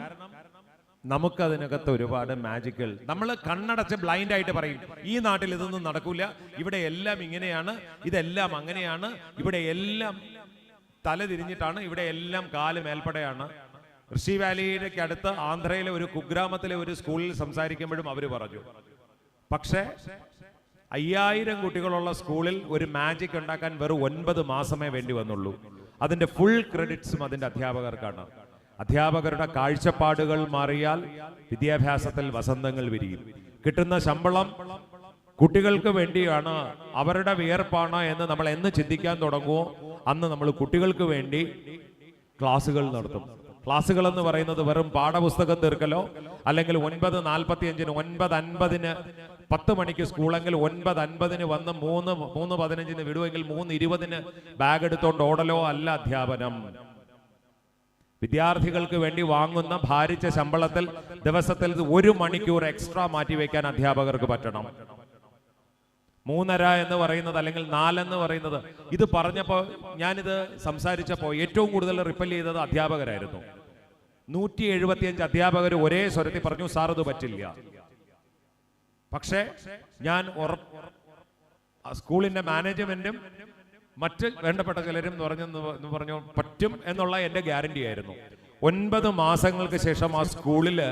നമുക്കതിനകത്ത് ഒരുപാട് മാജിക്കൽ, നമ്മൾ കണ്ണടച്ച് ബ്ലൈൻഡ് ആയിട്ട് പറയും ഈ നാട്ടിൽ ഇതൊന്നും നടക്കൂല, ഇവിടെ എല്ലാം ഇങ്ങനെയാണ്, ഇതെല്ലാം അങ്ങനെയാണ്, ഇവിടെ എല്ലാം തല തിരിഞ്ഞിട്ടാണ്, ഇവിടെ എല്ലാം കാല് മേൽപ്പടയാണ്. ഋഷി വാലിയുടെ അടുത്ത് ആന്ധ്രയിലെ ഒരു കുഗ്രാമത്തിലെ ഒരു സ്കൂളിൽ സംസാരിക്കുമ്പോഴും അവർ പറഞ്ഞു, പക്ഷേ 5000 കുട്ടികളുള്ള സ്കൂളിൽ ഒരു മാജിക് ഉണ്ടാക്കാൻ വെറും 9 മാസമേ വേണ്ടി വന്നുള്ളൂ. അതിന്റെ ഫുൾ ക്രെഡിറ്റ്സും അതിന്റെ അധ്യാപകർക്കാണ്. അധ്യാപകരുടെ കാഴ്ചപ്പാടുകൾ മാറിയാൽ വിദ്യാഭ്യാസത്തിൽ വസന്തങ്ങൾ വിരിയും. കിട്ടുന്ന ശമ്പളം കുട്ടികൾക്ക് വേണ്ടിയാണ്, അവരുടെ വിയർപ്പാണ് എന്ന് നമ്മൾ എന്ന് ചിന്തിക്കാൻ തുടങ്ങുമോ അന്ന് നമ്മൾ കുട്ടികൾക്ക് വേണ്ടി ക്ലാസ്സുകൾ നടത്തും. ക്ലാസ്സുകൾ എന്ന് പറയുന്നത് വെറും പാഠപുസ്തകം തീർക്കലോ, അല്ലെങ്കിൽ 9:45-ന് 9:50-ന് 10 മണിക്ക് സ്കൂളെങ്കിൽ 9:50-ന് വന്ന് 3:15-ന് വിടുമെങ്കിൽ 3:20-ന് ബാഗ് എടുത്തോണ്ട് ഓടലോ അല്ല അധ്യാപനം. വിദ്യാർത്ഥികൾക്ക് വേണ്ടി വാങ്ങുന്ന ഭാരിച്ച ശമ്പളത്തിൽ ദിവസത്തിൽ 1 മണിക്കൂർ എക്സ്ട്രാ മാറ്റിവെക്കാൻ അധ്യാപകർക്ക് പറ്റണം. 3:30 എന്ന് പറയുന്നത് അല്ലെങ്കിൽ 4 എന്ന് പറയുന്നത്, ഇത് പറഞ്ഞപ്പോൾ ഞാനിത് സംസാരിച്ചപ്പോൾ ഏറ്റവും കൂടുതൽ റിപ്പൽ ചെയ്തത് അധ്യാപകരായിരുന്നു. 175 അധ്യാപകർ ഒരേ സ്വരത്തിൽ പറഞ്ഞു സാർ ഇത് പറ്റില്ല. പക്ഷേ ഞാൻ സ്കൂളിന്റെ മാനേജ്മെന്റും മറ്റ് വേണ്ടപ്പെട്ട ചിലരും പറഞ്ഞു പറ്റും എന്നുള്ള എന്റെ ഗ്യാരണ്ടി ആയിരുന്നു. 9 മാസങ്ങൾക്ക് ശേഷം ആ സ്കൂളില്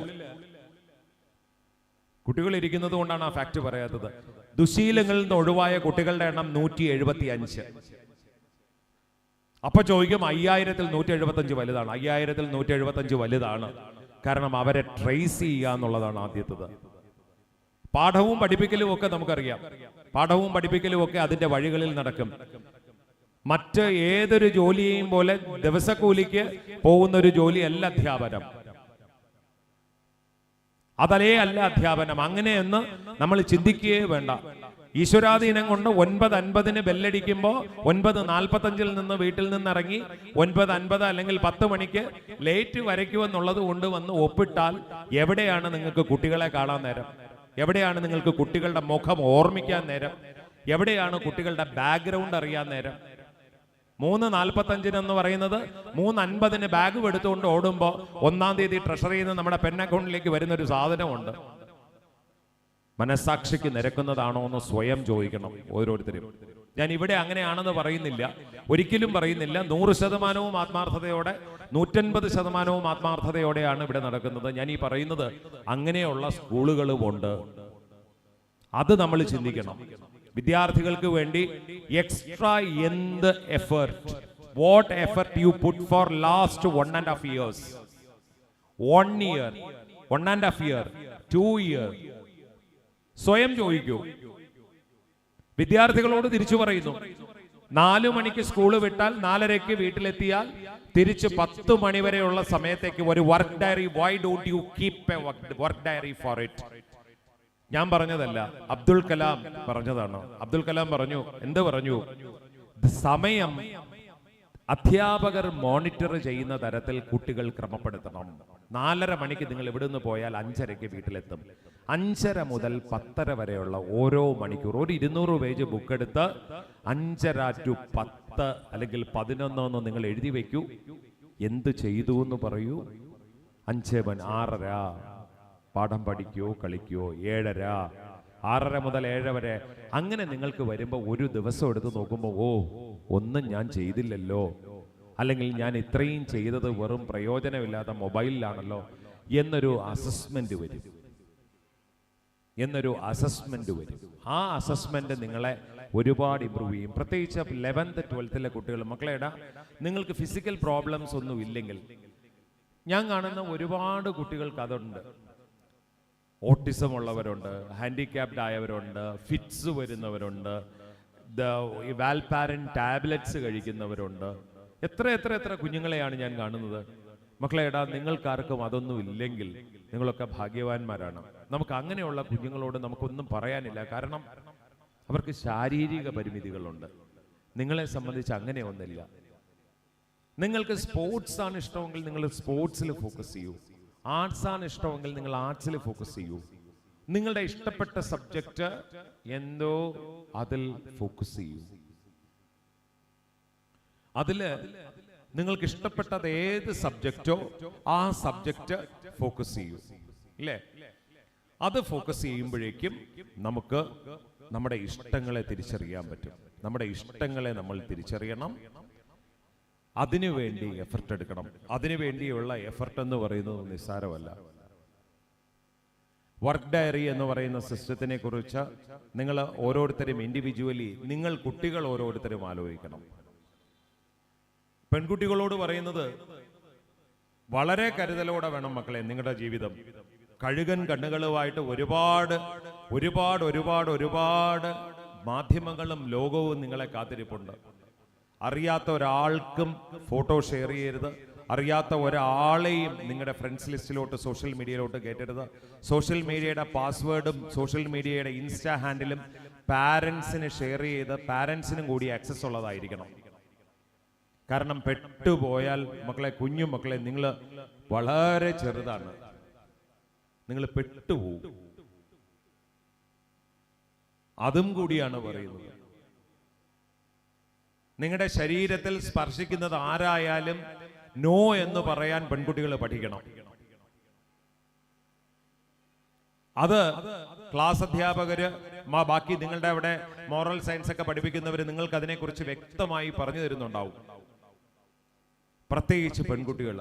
കുട്ടികൾ ഇരിക്കുന്നത് കൊണ്ടാണ് ആ ഫാക്ട് പറയാത്തത്. ദുശീലങ്ങളിൽ നിന്ന് ഒഴിവായ കുട്ടികളുടെ എണ്ണം 175. അപ്പൊ ചോദിക്കും 5000-ൽ 175 വലുതാണ്. 5000-ൽ 175 വലുതാണ്. കാരണം അവരെ ട്രേസ് ചെയ്യുക എന്നുള്ളതാണ് ആദ്യത്തത്. പാഠവും പഠിപ്പിക്കലും ഒക്കെ നമുക്കറിയാം. പാഠവും പഠിപ്പിക്കലും ഒക്കെ അതിന്റെ വഴികളിൽ നടക്കും. മറ്റ് ഏതൊരു ജോലിയെയും പോലെ ദിവസക്കൂലിക്ക് പോകുന്ന ഒരു ജോലിയല്ല അധ്യാപനം. അതല്ലേ അല്ല അധ്യാപനം. അങ്ങനെയെന്ന് നമ്മൾ ചിന്തിക്കുകയേ വേണ്ട. ഈശ്വരാധീനം കൊണ്ട് 9:50-ന് ബെല്ലടിക്കുമ്പോൾ 9:45-ൽ നിന്ന് വീട്ടിൽ നിന്നിറങ്ങി 9:50 അല്ലെങ്കിൽ 10 മണിക്ക് ലേറ്റ് വരയ്ക്കുമെന്നുള്ളത് കൊണ്ട് വന്ന് ഒപ്പിട്ടാൽ എവിടെയാണ് നിങ്ങൾക്ക് കുട്ടികളെ കാണാൻ നേരം? എവിടെയാണ് നിങ്ങൾക്ക് കുട്ടികളുടെ മുഖം ഓർമ്മിക്കാൻ നേരം? എവിടെയാണ് കുട്ടികളുടെ ബാക്ക്ഗ്രൗണ്ട് അറിയാൻ നേരം? 3:45 എന്ന് പറയുന്നത് 3:50-ന് ബാഗ് എടുത്തുകൊണ്ട് ഓടുമ്പോൾ 1-ാം തീയതി ട്രഷറിയിൽ നിന്ന് നമ്മുടെ പെൻ അക്കൗണ്ടിലേക്ക് വരുന്ന ഒരു സാധനമുണ്ട്. മനസ്സാക്ഷിക്ക് നിരക്കുന്നതാണോ എന്ന് സ്വയം ചോദിക്കണം ഓരോരുത്തരും. ഞാൻ ഇവിടെ അങ്ങനെയാണെന്ന് പറയുന്നില്ല, ഒരിക്കലും പറയുന്നില്ല. 100% ആത്മാർത്ഥതയോടെ, 150% ആത്മാർത്ഥതയോടെയാണ് ഇവിടെ നടക്കുന്നത്. ഞാൻ ഈ പറയുന്നത് അങ്ങനെയുള്ള സ്കൂളുകളുമുണ്ട്. അത് നമ്മൾ ചിന്തിക്കണം. വിദ്യാർത്ഥികൾക്ക് വേണ്ടി എക്സ്ട്രാ എന്ത് effort, what effort you put for last 1.5 years, 1 year, 1.5 year, 2 year. സ്വയം ചോദിക്കൂ. വിദ്യാർത്ഥികളോട് തിരിച്ചു പറയുന്നു, 4 മണിക്ക് സ്കൂള് വിട്ടാൽ 4:30-ക്ക് വീട്ടിലെത്തിയാൽ തിരിച്ച് 10 മണി വരെയുള്ള സമയത്തേക്ക് ഒരു work diary. Why don't you keep a work diary for it? ഞാൻ പറഞ്ഞതല്ല, അബ്ദുൽ കലാം പറഞ്ഞതാണ്. അബ്ദുൽ കലാം പറഞ്ഞു, എന്ത് പറഞ്ഞു? സമയം അധ്യാപകർ മോണിറ്റർ ചെയ്യുന്ന തരത്തിൽ കുട്ടികൾ ക്രമപ്പെടുത്തണം. 4:30 മണിക്ക് നിങ്ങൾ ഇവിടെ നിന്ന് പോയാൽ 5:30-ക്ക് വീട്ടിലെത്തും. 5:30 മുതൽ 10:30 വരെയുള്ള ഓരോ മണിക്കൂർ ഒരു 200 പേജ് ബുക്ക് എടുത്ത് 5:30 to 10 അല്ലെങ്കിൽ 11 എന്ന് നിങ്ങൾ എഴുതി വെക്കൂ. എന്ത് ചെയ്തു എന്ന് പറയൂ. 6:30 പാഠം പഠിക്കോ കളിക്കോ, 7:30 6:30 മുതൽ 7 വരെ. അങ്ങനെ നിങ്ങൾക്ക് വരുമ്പോൾ ഒരു ദിവസം എടുത്ത് നോക്കുമ്പോൾ ഒന്നും ഞാൻ ചെയ്തില്ലല്ലോ, അല്ലെങ്കിൽ ഞാൻ ഇത്രയും ചെയ്തത് വെറും പ്രയോജനമില്ലാത്ത മൊബൈലിലാണല്ലോ എന്നൊരു അസസ്മെന്റ് വരും. ആ അസസ്മെന്റ് നിങ്ങളെ ഒരുപാട് ഇമ്പ്രൂവ് ചെയ്യും. പ്രത്യേകിച്ച് 11th 12th കുട്ടികൾ. മക്കളെടാ, നിങ്ങൾക്ക് ഫിസിക്കൽ പ്രോബ്ലംസ് ഒന്നും ഇല്ലെങ്കിൽ, ഞാൻ കാണുന്ന ഒരുപാട് കുട്ടികൾക്ക് അതുണ്ട്. ഓട്ടിസം ഉള്ളവരുണ്ട്, ഹാൻഡിക്യാപ്ഡ് ആയവരുണ്ട്, ഫിറ്റ്സ് വരുന്നവരുണ്ട്, വാൽപാരൻ ടാബ്ലറ്റ്സ് കഴിക്കുന്നവരുണ്ട്. എത്ര കുഞ്ഞുങ്ങളെയാണ് ഞാൻ കാണുന്നത്. മക്കളെടാ, നിങ്ങൾക്കാർക്കും അതൊന്നും ഇല്ലെങ്കിൽ നിങ്ങളൊക്കെ ഭാഗ്യവാന്മാരാണ്. നമുക്ക് അങ്ങനെയുള്ള കുഞ്ഞുങ്ങളോട് നമുക്കൊന്നും പറയാനില്ല. കാരണം അവർക്ക് ശാരീരിക പരിമിതികളുണ്ട്. നിങ്ങളെ സംബന്ധിച്ച് അങ്ങനെ ഒന്നില്ല. നിങ്ങൾക്ക് സ്പോർട്സ് ആണ് ഇഷ്ടമെങ്കിൽ നിങ്ങൾ സ്പോർട്സിൽ ഫോക്കസ് ചെയ്യൂ. ആർട്സ് ആണ് ഇഷ്ടമെങ്കിൽ നിങ്ങൾ ആർട്സിൽ ഫോക്കസ് ചെയ്യൂ. നിങ്ങളുടെ ഇഷ്ടപ്പെട്ട സബ്ജക്റ്റ് എന്തോ അതിൽ ഫോക്കസ് ചെയ്യൂ. അതില് നിങ്ങൾക്ക് ഇഷ്ടപ്പെട്ടത് ഏത് സബ്ജക്റ്റോ ആ സബ്ജക്റ്റ് ഫോക്കസ് ചെയ്യൂ. ഇല്ലേ? അത് ഫോക്കസ് ചെയ്യുമ്പോഴേക്കും നമുക്ക് നമ്മുടെ ഇഷ്ടങ്ങളെ തിരിച്ചറിയാൻ പറ്റും. നമ്മുടെ ഇഷ്ടങ്ങളെ നമ്മൾ തിരിച്ചറിയണം. അതിനുവേണ്ടി എഫർട്ട് എടുക്കണം. അതിനുവേണ്ടിയുള്ള എഫർട്ട് എന്ന് പറയുന്നത് നിസ്സാരമല്ല. വർക്ക് ഡയറി എന്ന് പറയുന്ന സിസ്റ്റത്തിനെ കുറിച്ച് നിങ്ങൾ ഓരോരുത്തരും ഇൻഡിവിജ്വലി, നിങ്ങൾ കുട്ടികൾ ഓരോരുത്തരും ആലോചിക്കണം. പെൺകുട്ടികളോട് പറയുന്നത് വളരെ കരുതലോടെ വേണം മക്കളെ നിങ്ങളുടെ ജീവിതം. കഴുകൻ കണ്ണുകളുമായിട്ട് ഒരുപാട് മാധ്യമങ്ങളും ലോകവും നിങ്ങളെ കാത്തിരിപ്പുണ്ട്. അറിയാത്ത ഒരാൾക്കും ഫോട്ടോ ഷെയർ ചെയ്യരുത്. അറിയാത്ത ഒരാളെയും നിങ്ങളുടെ ഫ്രണ്ട്സ് ലിസ്റ്റിലോട്ട്, സോഷ്യൽ മീഡിയയിലോട്ട് കയറ്റരുത്. സോഷ്യൽ മീഡിയയുടെ പാസ്വേഡും സോഷ്യൽ മീഡിയയുടെ ഇൻസ്റ്റാ ഹാൻഡിലും പാരൻസിന് ഷെയർ ചെയ്ത് പാരൻസിനും കൂടി ആക്സസ് ഉള്ളതായിരിക്കണം. കാരണം പെട്ടുപോയാൽ മക്കളെ, കുഞ്ഞു മക്കളെ, നിങ്ങൾ വളരെ ചെറുതാണ്, നിങ്ങൾ പെട്ടുപോകും. അതും കൂടിയാണ് പറയുന്നത്. നിങ്ങളുടെ ശരീരത്തിൽ സ്പർശിക്കുന്നത് ആരായാലും നോ എന്ന് പറയാൻ പെൺകുട്ടികൾ പഠിക്കണം. അത് ക്ലാസ് അധ്യാപകര്, ബാക്കി നിങ്ങളുടെ അവിടെ മോറൽ സയൻസ് ഒക്കെ പഠിപ്പിക്കുന്നവര് നിങ്ങൾക്ക് അതിനെക്കുറിച്ച് വ്യക്തമായി പറഞ്ഞു തരുന്നുണ്ടാവും. പ്രത്യേകിച്ച് പെൺകുട്ടികൾ,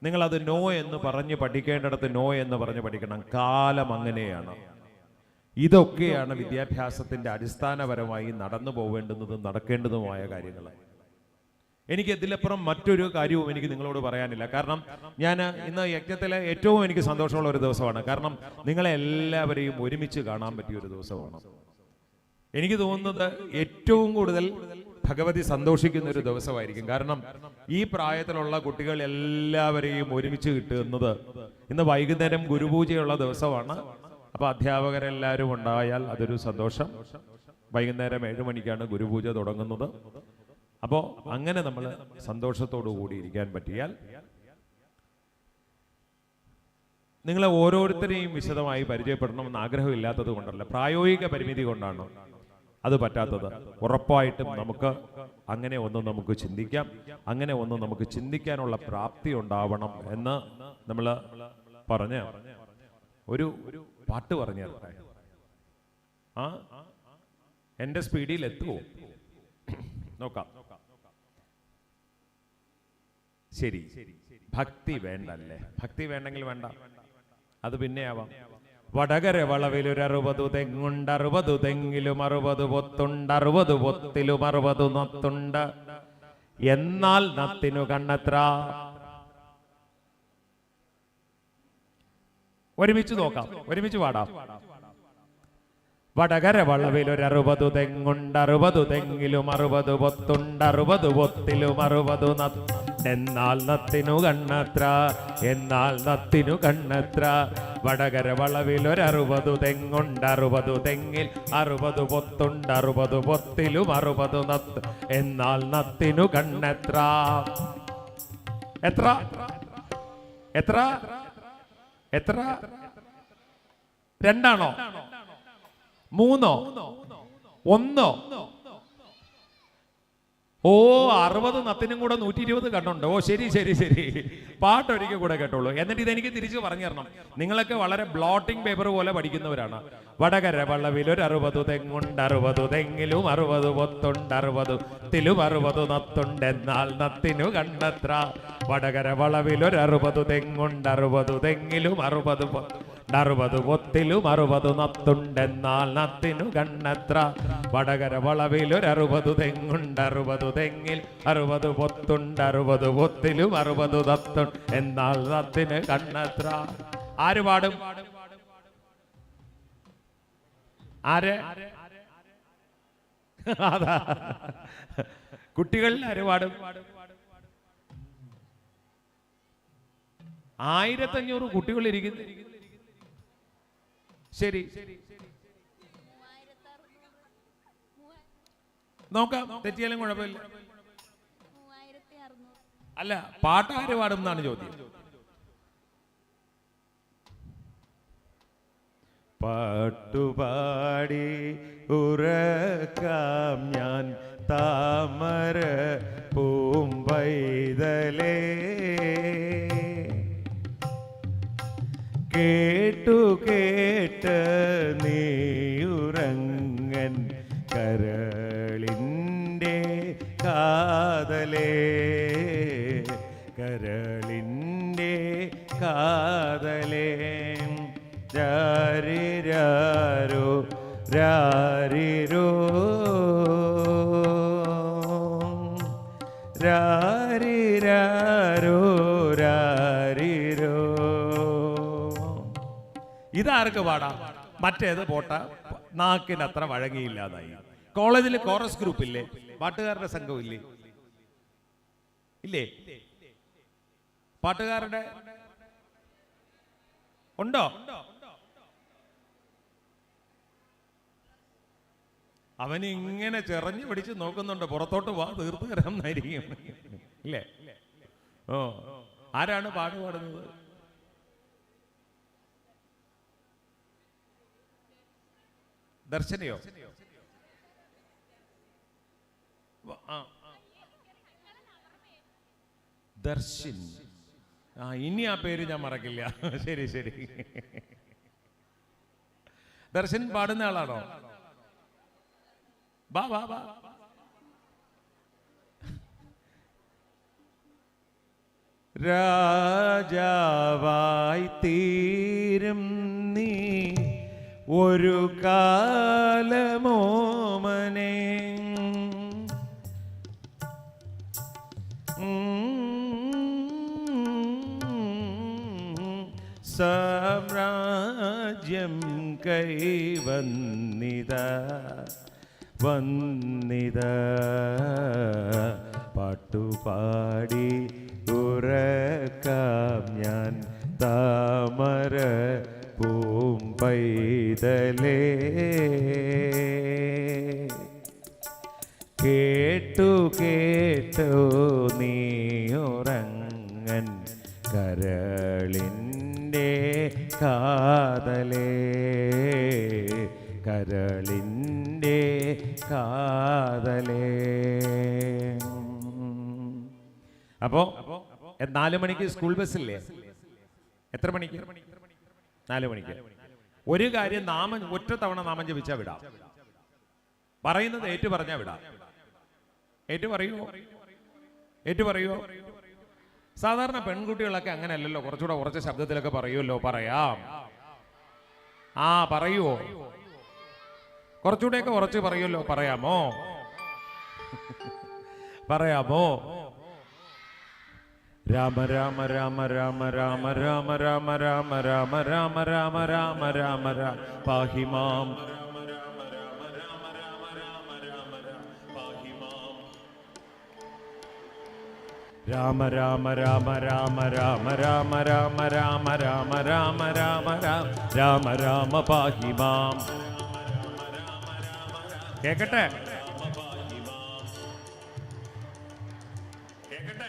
നിങ്ങളത് നോ എന്ന് പറഞ്ഞ് പഠിക്കേണ്ടിടത്ത് നോ എന്ന് പറഞ്ഞ് പഠിക്കണം. കാലം അങ്ങനെയാണ്. ഇതൊക്കെയാണ് വിദ്യാഭ്യാസത്തിന്റെ അടിസ്ഥാനപരമായി നടന്നു പോവേണ്ടുന്നതും നടക്കേണ്ടതുമായ കാര്യങ്ങൾ. എനിക്ക് ഇതിലപ്പുറം മറ്റൊരു കാര്യവും എനിക്ക് നിങ്ങളോട് പറയാനില്ല. കാരണം ഞാൻ ഇന്ന് യജ്ഞത്തിലെ ഏറ്റവും എനിക്ക് സന്തോഷമുള്ള ഒരു ദിവസമാണ്. കാരണം നിങ്ങളെ എല്ലാവരെയും ഒരുമിച്ച് കാണാൻ പറ്റിയ ഒരു ദിവസമാണ്. എനിക്ക് തോന്നുന്നത് ഏറ്റവും കൂടുതൽ ഭഗവതി സന്തോഷിക്കുന്ന ഒരു ദിവസമായിരിക്കും. കാരണം ഈ പ്രായത്തിലുള്ള കുട്ടികൾ എല്ലാവരെയും ഒരുമിച്ച് കിട്ടുന്നത് ഇന്ന് വൈകുന്നേരം ഗുരുപൂജയുള്ള ദിവസമാണ്. അപ്പൊ അധ്യാപകരെല്ലാവരും ഉണ്ടായാൽ അതൊരു സന്തോഷം. വൈകുന്നേരം 7 മണിക്കാണ് ഗുരുപൂജ തുടങ്ങുന്നത്. അപ്പോൾ അങ്ങനെ നമ്മൾ സന്തോഷത്തോടു കൂടി ഇരിക്കാൻ പറ്റിയാൽ, നിങ്ങളെ ഓരോരുത്തരെയും വിശദമായി പരിചയപ്പെടണമെന്ന് ആഗ്രഹമില്ലാത്തത് കൊണ്ടല്ല, പ്രായോഗിക പരിമിതി കൊണ്ടാണ് അത് പറ്റാത്തത്. ഉറപ്പായിട്ടും നമുക്ക് അങ്ങനെ ഒന്ന് നമുക്ക് ചിന്തിക്കാം. അങ്ങനെ ഒന്ന് നമുക്ക് ചിന്തിക്കാനുള്ള പ്രാപ്തി ഉണ്ടാവണം എന്ന് നമ്മൾ പറഞ്ഞ ഒരു പാട്ട് പറഞ്ഞു തരട്ടെ. എന്റെ സ്പീഡിൽ എത്തുമോ നോക്കാം. ശരി, ഭക്തി വേണ്ടല്ലേ? ഭക്തി വേണ്ടെങ്കിൽ വേണ്ട, അത് പിന്നെ ആവാം. വടകര വളവിലൊരു 60 തെങ്ങുണ്ട്, 60 തെങ്ങിലും 60 പൊത്തുണ്ട്, 60 പൊത്തിലും 60 നത്തുണ്ട്. എന്നാൽ നത്തിനു കണ്ണെത്ര? ഒരുമിച്ച് നോക്കാം, ഒരുമിച്ച് പാടാം. വടകര വളവിലൊരു 60 തെങ്ങുണ്ട്, 60 തെങ്ങിലും 60 പൊത്തുണ്ട്, 60 പൊത്തിലും 60 നത്ത്. എന്നാൽ നത്തിനു കണ്ണെത്ര? എന്നാൽ നത്തിനു കണ്ണെത്ര? വടകര വളവിലൊരു 60 തെങ്ങുണ്ട്, 60 തെങ്ങിൽ 60 പൊത്തുണ്ട്, 60 പൊത്തിലും 60 നത്ത്. എന്നാൽ നത്തിനു കണ്ണെത്ര? എത്ര? എത്ര? എത്ര? 2 3 1 ഓ 60 നത്തിനും കൂടെ 120 കണ്ണുണ്ട്. ഓ ശരി ശരി ശരി, പാട്ടൊരിക്കൽ കൂടെ കേട്ടോളൂ. എന്നിട്ട് ഇതെനിക്ക് തിരിച്ചു പറഞ്ഞു തരണം. നിങ്ങളൊക്കെ വളരെ ബ്ലോട്ടിംഗ് പേപ്പർ പോലെ പഠിക്കുന്നവരാണ്. വടകര വളവിലൊരു 60 തെങ്ങുണ്ട്, 60 തെങ്ങിലും 60 പൊത്തുണ്ട്, 60 ത്തിലും 60 നത്തുണ്ട്, എന്നാൽ നത്തിനു കണ്ടത്ര. വടകര വളവിലൊരു 60 തെങ്ങുണ്ട്, 60 തെങ്ങിലും 60 60 പൊത്തിലും 60 നത്തുണ്ട്, എന്നാൽ നത്തിനു കണ്ണത്ര. വടകര വളവിലൊരു 60 തെങ്ങുണ്ട്, 60 തെങ്ങിൽ 60 പൊത്തുണ്ട്, 60 പൊത്തിലും 60 നത്തുണ്ട്, എന്നാൽ നത്തിന് കണ്ണത്ര. ആര് പാടും? ആര്? അതാ കുട്ടികളിൽ ആര് പാടും? 1500 കുട്ടികൾ ഇരിക്കുന്നു. ശരി, നോക്കാം, തെറ്റിയാലും കുഴപ്പമില്ല. അല്ല, പാട്ട് ആര് പാടും എന്നാണ് ചോദ്യം. പാട്ടുപാടി ഉറക്കാം ഞാൻ താമര പൂമ്പൈതലേ, കേട്ടു കേട്ട് നീയുറങ്ങൻ കരളിൻ്റെ കാതലേ, കരളിൻ്റെ കാതലേ. രാരിരാരോ രാരിരോ, രാരിരാരോ രാരിരോ. ഇതാർക്ക് പാടാം? മറ്റേത് പോട്ട, നാക്കിന് അത്ര വഴങ്ങിയില്ലാതായി. കോളേജിൽ കോറസ് ഗ്രൂപ്പ് ഇല്ലേ? പാട്ടുകാരുടെ സംഘം ഇല്ലേ? ഇല്ലേ? പാട്ടുകാരുടെ ഉണ്ടോ? അവന് ഇങ്ങനെ ചെറഞ്ഞു പിടിച്ച് നോക്കുന്നുണ്ട്, പുറത്തോട്ട് വാ, തീർത്ത് തരാമെന്നായിരിക്കും. ഇല്ലേ? ഓ, ആരാണ് പാട്ട് പാടുന്നത്? ദർശനയോ? ദർശൻ. ഇനി ആ പേര് ഞാൻ മറക്കില്ല. ശരി ശരി. ദർശൻ പാടുന്ന ആളാണോ? ബാ ബാ ബാ. രാജാവായി തീരും നീ ഒരു കാലമോമനെ, സാമ്രാജ്യം കൈവന്നിത വന്നിത. പാട്ടുപാടി ഉറക്കാം ഞാൻ താമര പൂമ്പൈതലേ, കേട്ടു കേട്ടു നീയുറങ്ങൻ കരളിൻ്റെ കാതലേ, കരളിൻ്റെ കാതലേ. അപ്പോ 4 മണിക്ക് സ്കൂൾ ബസ്സില്ലേ? എത്ര മണിക്ക്? 4 മണിക്ക്. ഒരു കാര്യം, നാമം ഒറ്റ തവണ നാമം ജപിച്ചാ വിടാം. പറയുന്നത് ഏറ്റു പറഞ്ഞാ വിടാം. ഏറ്റു പറയുമോ? ഏറ്റു പറയുമോ? സാധാരണ പെൺകുട്ടികളൊക്കെ അങ്ങനെയല്ലല്ലോ, കുറച്ച് ശബ്ദത്തിലൊക്കെ പറയുമല്ലോ. പറയാം. പറയുവോ? കുറച്ചുകൂടെയൊക്കെ കുറച്ച് പറയുമല്ലോ. പറയാമോ? പറയാമോ? രാമ രാമ രാമ രാമ രാമ രാമ രാമ രാമ രാമ രാമ രാമ രാമ രാമ രാമ പാഹിമാം. രാമ രാമ രാമ രാമ രാമ രാമ രാമ രാമ രാമ രാമ രാമ രാമ രാമ പാഹിമാം. കേക്കട്ടെ? കേക്കട്ടെ?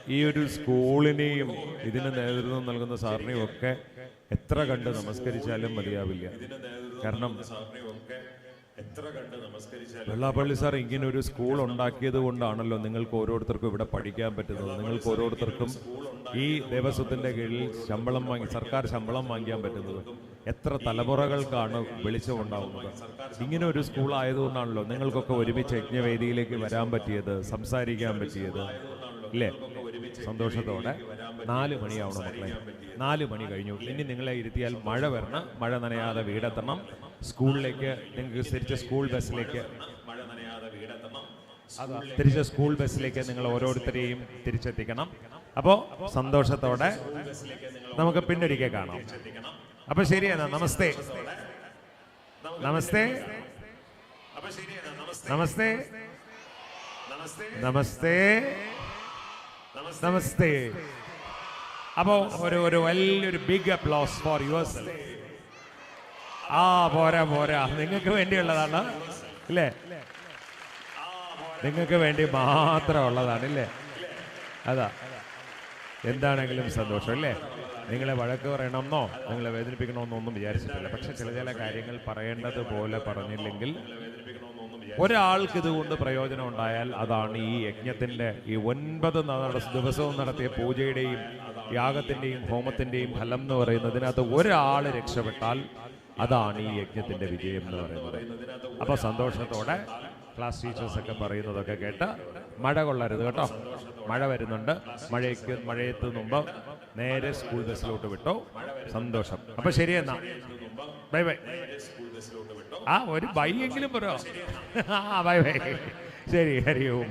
ഈ ഒരു സ്കൂളിനെയും ഇതിന് നേതൃത്വം നൽകുന്ന സാറിനെയും ഒക്കെ എത്ര കണ്ട് നമസ്കരിച്ചാലും മതിയാവില്ല. കാരണം വെള്ളാപ്പള്ളി സാർ ഇങ്ങനെ ഒരു സ്കൂൾ ഉണ്ടാക്കിയത് കൊണ്ടാണല്ലോ നിങ്ങൾക്ക് ഓരോരുത്തർക്കും ഇവിടെ പഠിക്കാൻ പറ്റുന്നത്. നിങ്ങൾക്ക് ഓരോരുത്തർക്കും ഈ ദേവസ്വത്തിന്റെ കീഴിൽ സർക്കാർ ശമ്പളം വാങ്ങിക്കാൻ പറ്റുന്നത്. എത്ര തലമുറകൾക്കാണ് വെളിച്ചമുണ്ടാവുന്നത്. ഇങ്ങനെ ഒരു സ്കൂൾ ആയതുകൊണ്ടാണല്ലോ നിങ്ങൾക്കൊക്കെ ഒരുമിച്ച് യജ്ഞവേദിയിലേക്ക് വരാൻ പറ്റിയത്, സംസാരിക്കാൻ പറ്റിയത്, ഇല്ലേ? സന്തോഷത്തോടെ 4 മണിയാവണം മക്കളെ. 4 മണി കഴിഞ്ഞു. ഇനി നിങ്ങളെ ഇരുത്തിയാൽ മഴ വരണം. മഴ നനയാതെ വീടെത്തണം. സ്കൂളിലേക്ക് നിങ്ങൾക്ക് തിരിച്ച സ്കൂൾ ബസ്സിലേക്ക് നിങ്ങൾ ഓരോരുത്തരെയും തിരിച്ചെത്തിക്കണം. അപ്പോൾ സന്തോഷത്തോടെ നമുക്ക് പിന്നൊരിക്കൽ കാണാം. അപ്പൊ ശരിയാണ്. നമസ്തേ നമസ്തേ നമസ്തേ നമസ്തേ നമസ്തേ. അപ്പോ ഒരു വലിയൊരു big applause for yourself. പോരാ, നിങ്ങൾക്ക് വേണ്ടിയുള്ളതാണ് ഇല്ലേ? നിങ്ങൾക്ക് വേണ്ടി മാത്രമുള്ളതാണ് ഇല്ലേ? അതാ എന്താണെങ്കിലും സന്തോഷം അല്ലേ? നിങ്ങളെ വഴക്ക് പറയണമെന്നോ നിങ്ങളെ വേദനിപ്പിക്കണമെന്നോ ഒന്നും വിചാരിച്ചിട്ടില്ല. പക്ഷെ ചില കാര്യങ്ങൾ പറയേണ്ടതുപോലെ പറഞ്ഞില്ലെങ്കിൽ ഒരാൾക്ക് ഇതുകൊണ്ട് പ്രയോജനം ഉണ്ടായാൽ അതാണ് ഈ യജ്ഞത്തിന്റെ ഈ 9 ദിവസവും നടത്തിയ പൂജയുടെയും യാഗത്തിന്റെയും ഹോമത്തിന്റെയും ഫലം എന്ന് പറയുന്നത്. ഇതിനകത്ത് ഒരാൾ രക്ഷപ്പെട്ടാൽ അതാണ് ഈ യജ്ഞത്തിന്റെ വിജയം എന്ന് പറയുന്നത്. അപ്പൊ സന്തോഷത്തോടെ ക്ലാസ് ടീച്ചേഴ്സ് ഒക്കെ പറയുന്നതൊക്കെ കേട്ട് മഴ കൊള്ളരുത് കേട്ടോ. മഴ വരുന്നുണ്ട്. മഴയത്ത് മുമ്പ് നേരെ സ്കൂൾ ബസ്സിലോട്ട് വിട്ടോ. സന്തോഷം. അപ്പൊ ശരിയെന്നാ, ബൈ ബൈ. ഒരു ബൈ എങ്കിലും പറയോ? Bye bye. ശരി. ഹരി ഓം.